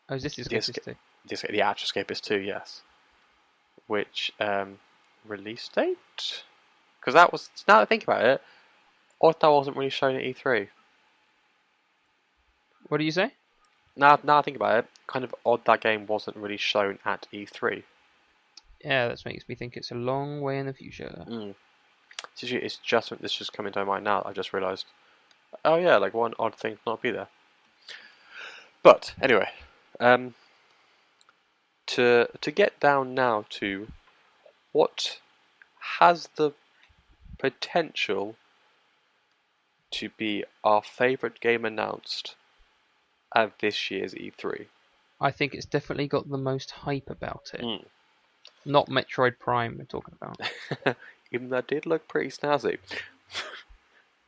Oh, is this the Escapist 2? The actual Escapist 2, yes. Which, release date? Because that was, now that I think about it, odd that wasn't really shown at E3. What do you say? Now I think about it, kind of odd that game wasn't really shown at E3. Yeah, that makes me think it's a long way in the future. It's just coming to my mind now. I just realised. Oh yeah, like one odd thing to not be there. But anyway, to get down now to what has the potential to be our favourite game announced at this year's E3. I think it's definitely got the most hype about it. Not Metroid Prime we're talking about. Even though that did look pretty snazzy.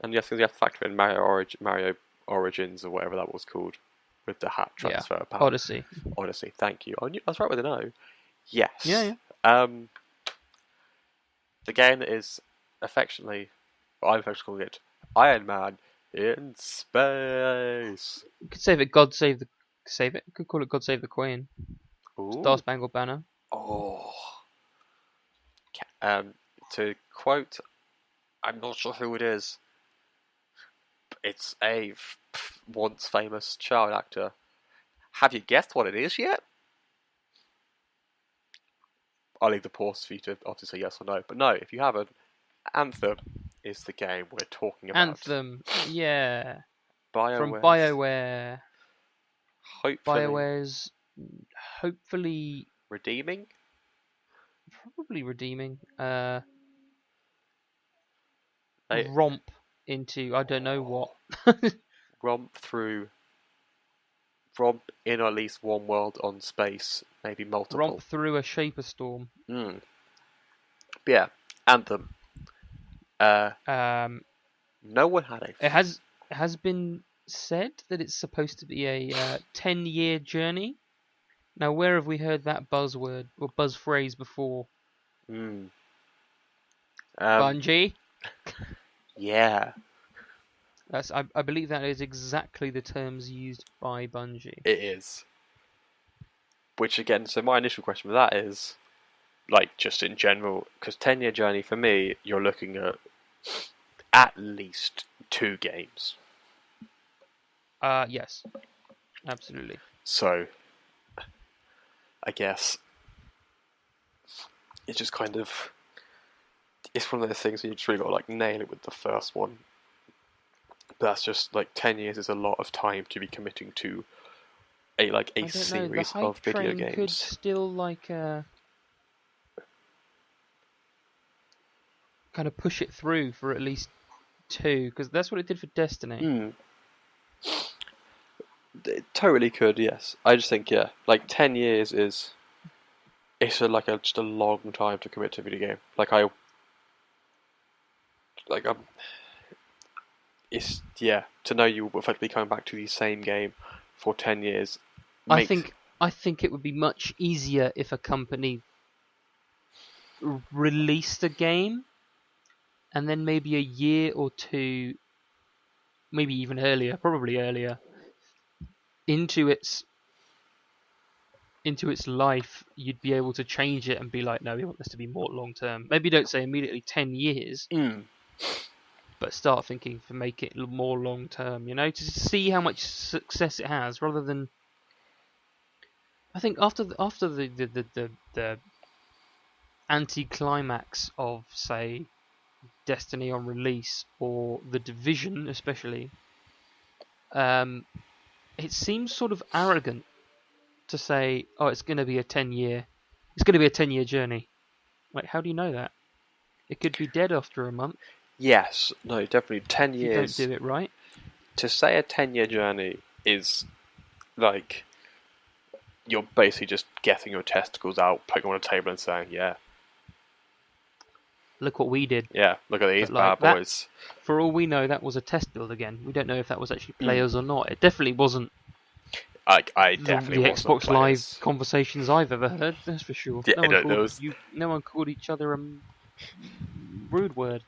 And yes, because you have to factor in Mario Origins or whatever that was called, with the hat transfer. Yeah. Odyssey, thank you. I was right with an O. Yes. Yeah. The game that is affectionately, I'm calling it Iron Man in Space. You could save it. God Save the Save it. You could call it God Save the Queen. Ooh. Star Spangled Banner. Oh. To quote, I'm not sure who it is. It's a once famous child actor. Have you guessed what it is yet? I'll leave the pause for you to obviously say yes or no. But no, if you haven't, Anthem is the game we're talking about. Anthem, yeah. From BioWare. BioWare's hopefully redeeming? Probably redeeming. romp into I don't know what. Romp in at least one world on space, maybe multiple. Romp through a Shaper Storm. But yeah, Anthem. No one had a. It has been said that it's supposed to be a 10-year journey. Now, where have we heard that buzzword or buzz phrase before? Bungie. Yeah. I believe that is exactly the terms used by Bungie. It is. Which again, so my initial question with that is, like, just in general, because 10-year journey for me, you're looking at least 2 games. Yes, absolutely. So, I guess it's just kind of, it's one of those things where you just really got to like nail it with the first one. But that's just like 10 years is a lot of time to be committing to a series of video games. The hype train could still kind of push it through for at least 2, because that's what it did for Destiny. It totally could, yes. I just think, yeah, like 10 years is just a long time to commit to a video game. It's to know you will effectively coming back to the same game for 10 years. I think it would be much easier if a company released a game and then maybe a year or 2, maybe even earlier, probably earlier, into its life, you'd be able to change it and be like, no, we want this to be more long term. Maybe don't say immediately 10 years, but start thinking to make it more long term, to see how much success it has, rather than. I think after the anti-climax of, say, Destiny on release or The Division especially, it seems sort of arrogant to say, oh, it's going to be a 10-year journey. Like, how do you know that? It could be dead after a month. Yes, no, definitely 10 years. If you don't do it right. To say a 10-year journey is like you're basically just getting your testicles out, putting them on a table and saying, yeah. Look what we did. Yeah, look at these bad boys. For all we know, that was a test build again. We don't know if that was actually players or not. It definitely wasn't. I definitely the wasn't Xbox Live conversations I've ever heard. That's for sure. Yeah, no one called each other a rude word.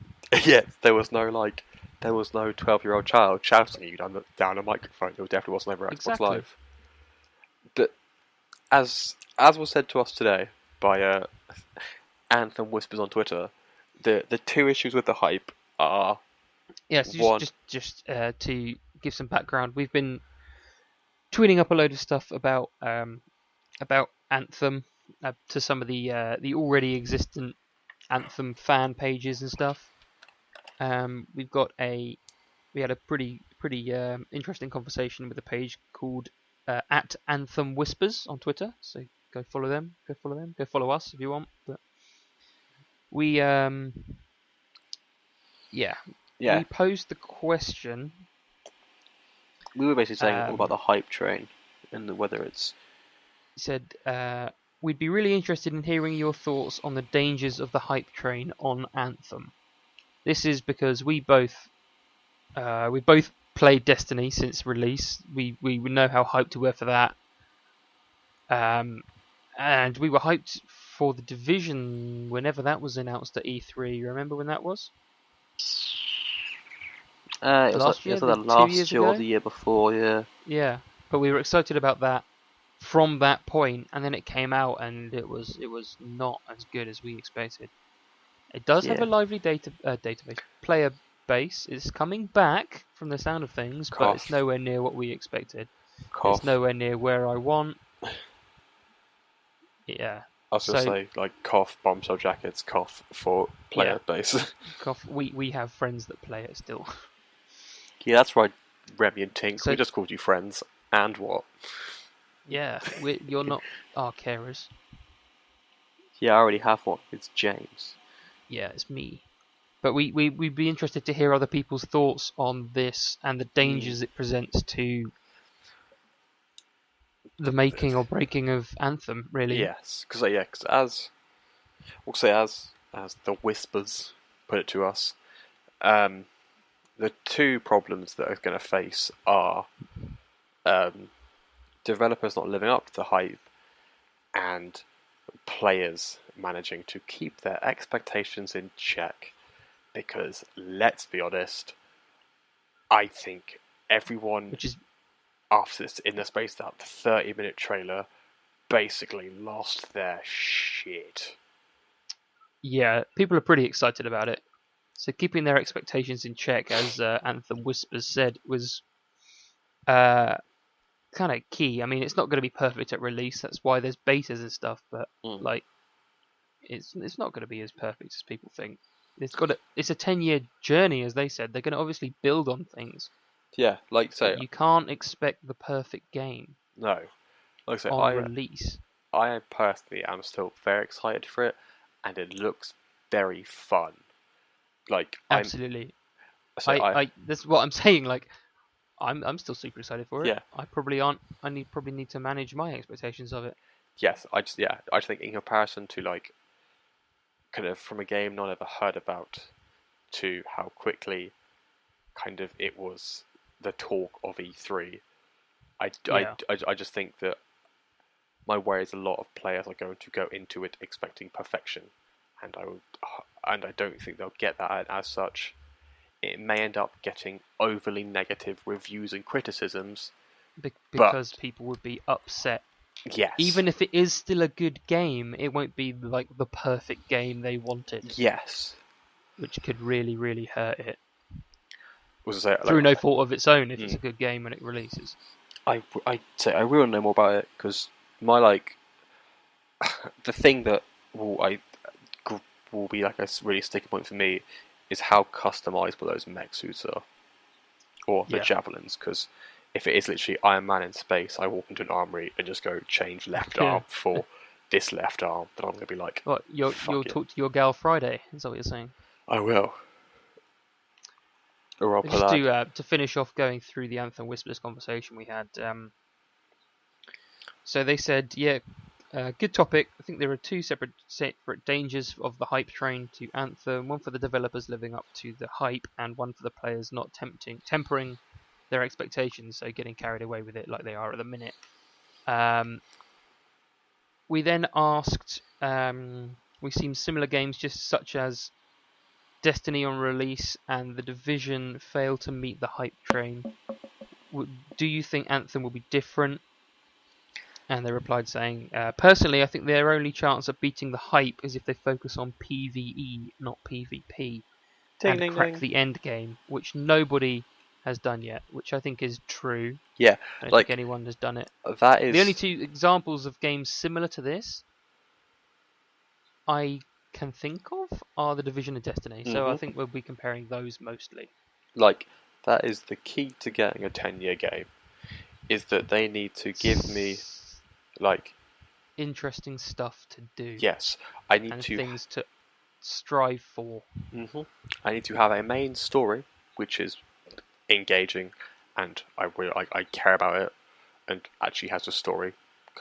Yeah, there was no 12-year-old child shouting at you down a microphone. There definitely wasn't over Xbox Live. But as was said to us today by Anthem Whispers on Twitter, the 2 issues with the hype are just to give some background, we've been tweeting up a load of stuff about Anthem to some of the already existent Anthem fan pages and stuff. We had a pretty interesting conversation with a page called at Anthem Whispers on Twitter. So go follow them. Go follow us if you want. But we we posed the question. We were basically saying all about the hype train and whether it's. He said, we'd be really interested in hearing your thoughts on the dangers of the hype train on Anthem. This is because we both played Destiny since release. We know how hyped we were for that. And we were hyped for The Division whenever that was announced at E3. You remember when that was? It was last year or the year before, yeah. Yeah, but we were excited about that from that point, and then it came out, and it was not as good as we expected. It does have a lively database, player base. It's coming back from the sound of things, but it's nowhere near what we expected. It's nowhere near where I want. Yeah. I was going to say, like, cough, bombshell jackets, cough for player base. Cough. We have friends that play it still. Yeah, that's right, Remy and Tink. So, we just called you friends. And what? Yeah, you're not our carers. Yeah, I already have one. It's James. Yeah, it's me. But we'd be interested to hear other people's thoughts on this and the dangers it presents to the making or breaking of Anthem, really. Yes, because as we'll say as the whispers put it to us, the two problems that are going to face are developers not living up to the hype and players managing to keep their expectations in check. Because let's be honest, I think everyone after this in the space of that 30-minute trailer basically lost their shit. Yeah, people are pretty excited about it. So keeping their expectations in check, as Anthem Whispers said, was kind of key. I mean, it's not going to be perfect at release. That's why there's betas and stuff. But like, it's not going to be as perfect as people think. It's a 10-year journey, as they said. They're going to obviously build on things. Yeah, like say, but you can't expect the perfect game. No, like I say, on release. I personally am still very excited for it, and it looks very fun. Like absolutely, that's what I'm saying. Like, I'm still super excited for it. Yeah. I probably aren't. Probably need to manage my expectations of it. Yes, I just think in comparison to like kind of from a game not ever heard about to how quickly kind of it was the talk of E3. I just think that my worry is a lot of players are going to go into it expecting perfection, and I don't think they'll get that. And as such, it may end up getting overly negative reviews and criticisms because people would be upset. Yes. Even if it is still a good game, it won't be like the perfect game they wanted. Yes. Which could really, really hurt it. Through no fault of its own if it's a good game when it releases. I will know more about it because my the thing that will be like a really sticky point for me is how customizable those mech suits are, or the javelins. Because if it is literally Iron Man in space, I walk into an armory and just go change left arm for this left arm, then I'm going to be like, what, you'll talk to your gal Friday? Is that what you're saying? I will. Or I'll just to finish off going through the Anthem Whispers conversation we had. So they said, good topic. I think there are two separate dangers of the hype train to Anthem. One for the developers living up to the hype, and one for the players not tempering their expectations, so getting carried away with it like they are at the minute. We then asked, we've seen similar games just such as Destiny on release and The Division fail to meet the hype train. Do you think Anthem will be different? And they replied saying, personally, I think their only chance of beating the hype is if they focus on PvE, not PvP, and crack the end game, which nobody has done yet, which I think is true. Yeah, I don't think anyone has done it. That is the only two examples of games similar to this I can think of are The Division and Destiny. So I think we'll be comparing those mostly. Like, that is the key to getting a 10-year game, is that they need to give me like interesting stuff to do. Yes, I need things to strive for. I need to have a main story which is engaging, and I care about it, and actually has a story.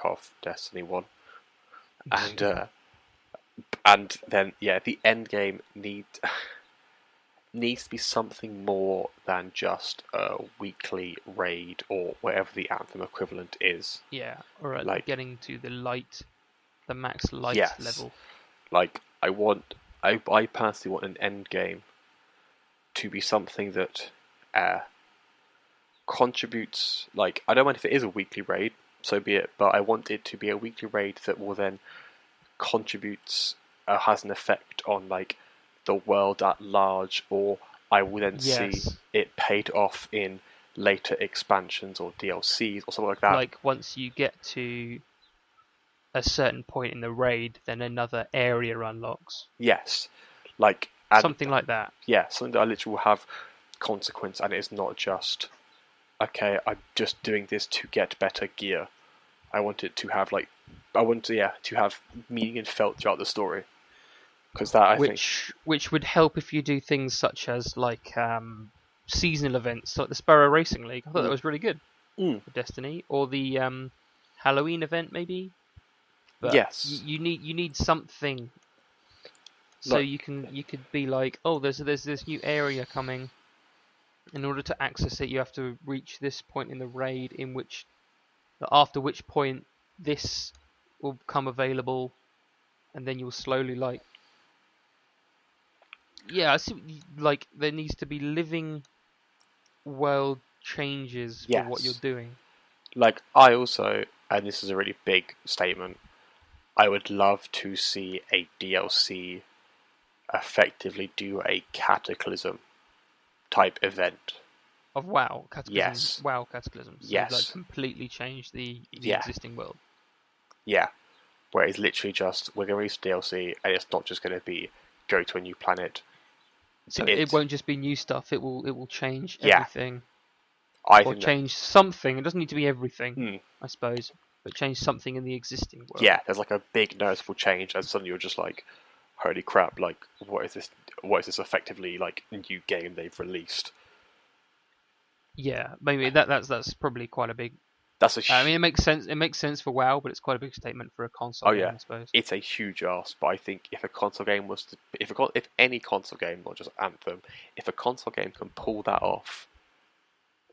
Of Destiny 1, and then the end game needs to be something more than just a weekly raid or whatever the Anthem equivalent is. Yeah, or like getting to the max light level. Like I personally want an end game to be something that contributes. Like, I don't mind if it is a weekly raid, so be it. But I want it to be a weekly raid that will then contributes, has an effect on like the world at large, or I will then see it paid off in later expansions or DLCs or something like that. Like once you get to a certain point in the raid, then another area unlocks. Yes, something like that. Yeah, something that I literally will have consequence, and it's not just okay, I'm just doing this to get better gear. I want it to have to have meaning and felt throughout the story. because that I think which would help if you do things such as like seasonal events like the Sparrow Racing League. I thought that was really good for Destiny, or the Halloween event maybe. But yes, you need something, so like, you could be like, oh, there's this new area coming. In order to access it, you have to reach this point in the raid, after which point this will become available, and then you'll slowly like. Yeah, I see. Like there needs to be living world changes for what you're yes, doing. like I also, and this is a really big statement, I would love to see a DLC effectively do a Cataclysm type event. Of WoW Cataclysm. Yes. WoW Cataclysm. So Yes. like completely change the Yeah. existing world. Yeah. Where it's literally just, we're going to release DLC, and it's not just going to be go to a new planet. So it won't just be new stuff. It will change everything. Or change something. It doesn't need to be everything, I suppose, but change something in the existing world. Yeah, there's like a big noticeable change, and suddenly you're just like, holy crap! Like, what is this? What is this effectively like new game they've released? Yeah, maybe that's probably quite a big. That's a. I mean, it makes sense. It makes sense for WoW, but it's quite a big statement for a console game, I suppose. It's a huge ask. But I think if a console game was to, if any console game, not just Anthem, if a console game can pull that off,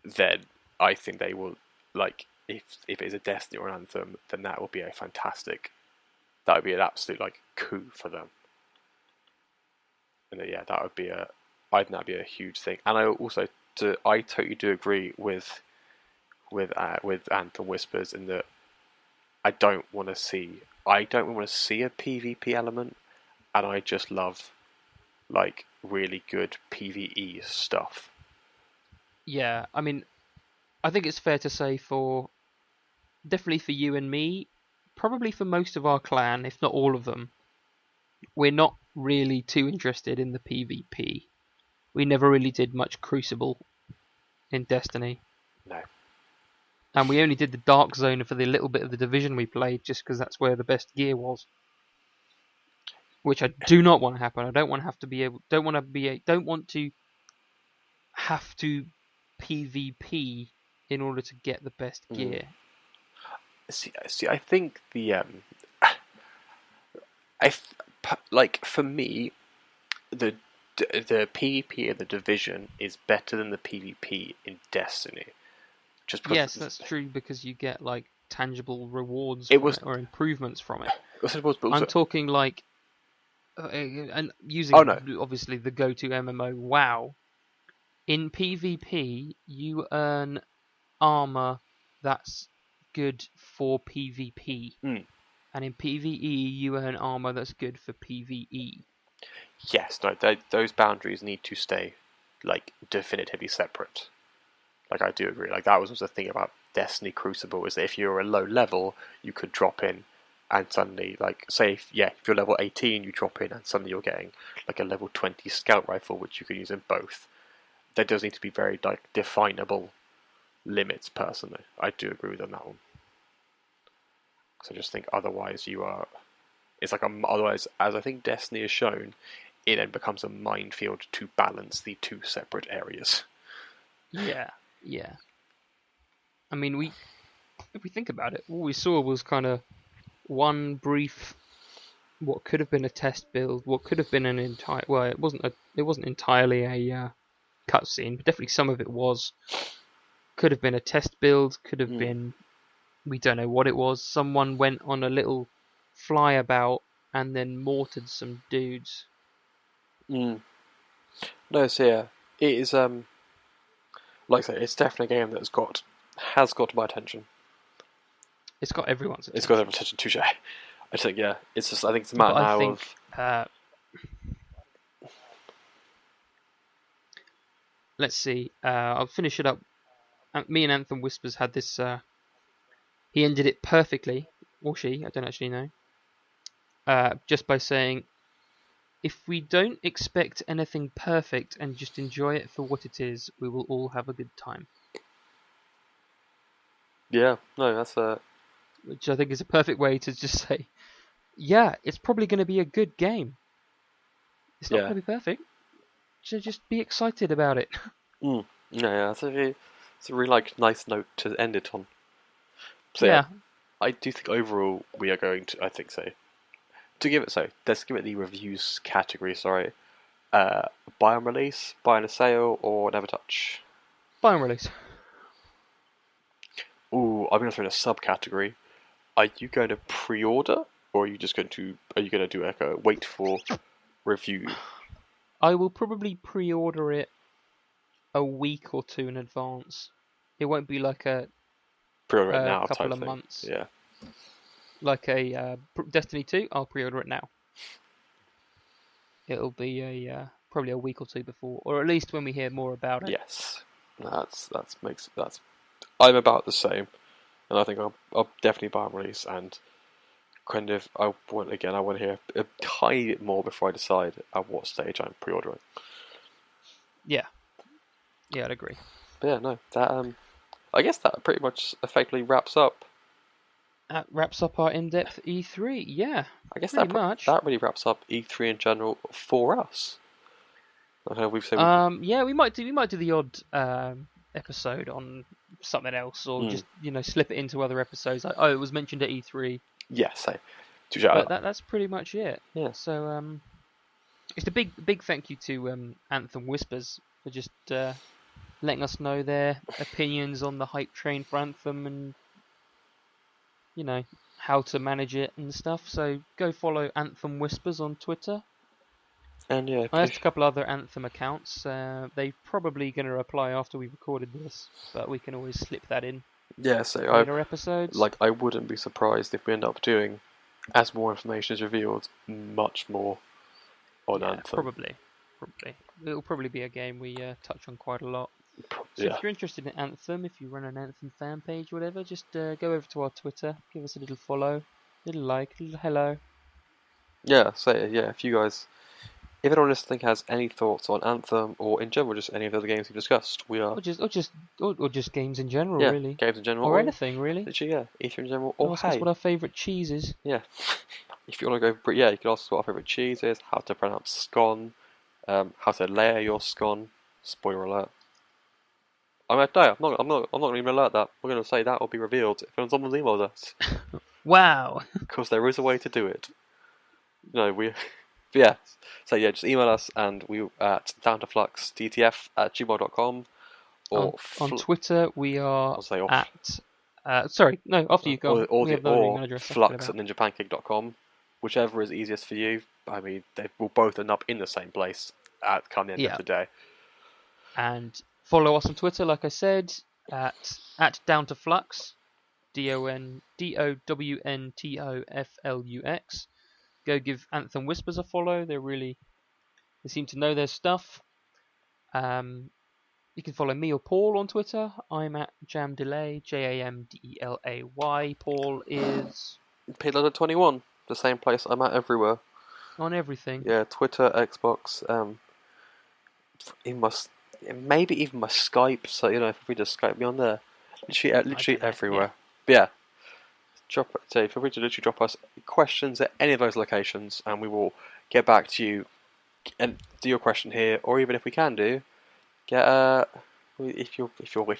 then I think they will like. If it is a Destiny or an Anthem, then that would be a fantastic. That would be an absolute like coup for them. And yeah, that would be a. I think that'd be a huge thing. And I totally do agree with Anthem Whispers in that I don't want to see a PvP element, and I just love like really good PvE stuff. Yeah, I mean, I think it's fair to say definitely for you and me, probably for most of our clan, if not all of them, we're not really too interested in the PvP. We never really did much Crucible in Destiny. No. And we only did the Dark Zone for the little bit of the Division we played, just because that's where the best gear was. Which I do not want to happen. I don't want to have to be able. Don't want to have to PvP in order to get the best gear. See, I think like for me, the PvP in the Division is better than the PvP in Destiny. Just because yes, that's true, because you get like tangible rewards or improvements from it. I'm talking like, and using obviously the go-to MMO WoW. In PvP, you earn armor that's good for PvP, and in PvE, you earn armor that's good for PvE. Yes, no, those boundaries need to stay like definitively separate. Like I do agree. Like that was the thing about Destiny Crucible, is that if you were a low level, you could drop in, and suddenly, like say, if you're level 18, you drop in, and suddenly you're getting like a level 20 scout rifle, which you can use in both. There does need to be very like definable limits. Personally, I do agree with on that one. So I just think otherwise it's like otherwise, as I think Destiny has shown, it then becomes a minefield to balance the two separate areas. Yeah. I mean, if we think about it, all we saw was kind of one brief, what could have been a test build, what could have been an entire. Well, it wasn't entirely a cutscene, but definitely some of it was. Could have been a test build. Could have been. We don't know what it was. Someone went on a little flyabout and then mortared some dudes. No, so yeah, it is like I say, it's definitely a game that has got my attention. It's got everyone's attention. It's got everyone's attention, touche. I think it's just, I think it's a matter now of let's see. I'll finish it up. Me and Anthem Whispers had this. He ended it perfectly, or she, I don't actually know. Just by saying, if we don't expect anything perfect and just enjoy it for what it is, we will all have a good time. Yeah, no, that's which I think is a perfect way to just say, yeah, it's probably going to be a good game. It's not going to be perfect. So just be excited about it. Yeah, it's a really like nice note to end it on. So Yeah. I do think overall we are going to. I think so. Let's give it the reviews category. Sorry, buy on release, buy on a sale, or never touch. Buy and release. Ooh, I'm going to throw in a subcategory. Are you going to pre-order, or are you just going to? Are you going to do like a wait for review? I will probably pre-order it a week or two in advance. It won't be like a Pre-order it now couple type of thing. months. Yeah. Like a Destiny 2, I'll pre-order it now. It'll be probably a week or two before, or at least when we hear more about it. Yes, that's. I'm about the same, and I think I'll definitely buy on release, and kind of I want to hear a tiny bit more before I decide at what stage I'm pre-ordering. Yeah, I'd agree. But yeah, no, that I guess that pretty much effectively wraps up. That wraps up our in-depth E3. Yeah, I guess pretty much. that really wraps up E3 in general for us. I know we've said. Yeah, we might do the odd episode on something else, or just slip it into other episodes. Like, it was mentioned at E3. Yeah, so. But that's pretty much it. Yeah. So it's a big thank you to Anthem Whispers for just letting us know their opinions on the hype train for Anthem and how to manage it and stuff. So go follow Anthem Whispers on Twitter. And yeah, I asked a couple other Anthem accounts. They're probably going to reply after we've recorded this, but we can always slip that in. Yeah, so later episodes. Like, I wouldn't be surprised if we end up doing, as more information is revealed, much more on Anthem. Probably. It'll probably be a game we touch on quite a lot. So if you're interested in Anthem, if you run an Anthem fan page or whatever, just go over to our Twitter, give us a little follow, little like, little hello. Yeah, if anyone listening has any thoughts on Anthem or in general just any of the other games we've discussed, we are... Or just games in general, really. Games in general. Or anything, really. Literally, E3 in general. Or ask us what our favourite cheese is. Yeah. If you want to go... Yeah, you can ask us what our favourite cheese is, how to pronounce scone, how to layer your scone. Spoiler alert. I'm not going to even alert that. We're going to say that will be revealed if someone's emailed us. Wow. Because there is a way to do it. Yeah. So yeah, just email us and we at downtofluxdtf@gmail.com or on Twitter we are at sorry, no, after you go. Or flux@ninjapancake.com, whichever is easiest for you. I mean, they will both end up in the same place at come the end of the day. And follow us on Twitter, like I said, at downtoflux, DOWNTOFLUX. Go give Anthem Whispers a follow. They seem to know their stuff. You can follow me or Paul on Twitter. I'm at Jamdelay, JAMDELAY. Paul is Payloader21, the same place I'm at everywhere. On everything. Yeah, Twitter, Xbox, maybe even my Skype. So if we just Skype me on there, literally everywhere. Yeah. Feel free to literally drop us questions at any of those locations, and we will get back to you and do your question here, or even if we can if your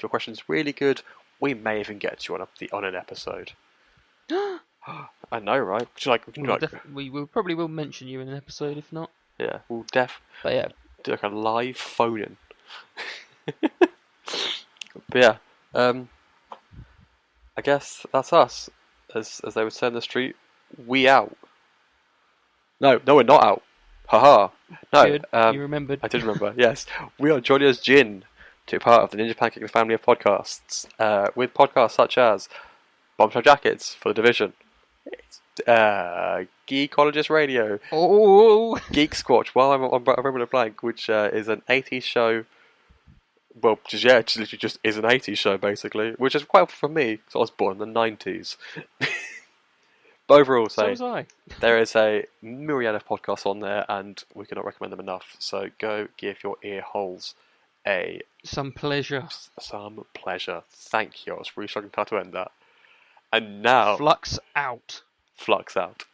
question's really good, we may even get you on an episode. I know, right? We probably will mention you in an episode, if not. Yeah, we'll But yeah, do like a live phone-in. But yeah, I guess that's us. As they would say in the street, we out. No, we're not out. Haha. No, good. You remembered. I did remember. Yes, we are joining as Jin to be part of the Ninja Pancake family of podcasts, with podcasts such as Bombshell Jackets for the Division, Geekologist Radio, Geek Squatch. While I'm remembering a blank, which is an 80s show. Well, it literally just is an 80s show, basically, which is quite for me, because I was born in the 90s. But overall, so was I. There is a myriad of podcasts on there, and we cannot recommend them enough, so go give your ear holes some pleasure. Some pleasure. Thank you. I was really struggling how to end that. And now... Flux out. Flux out.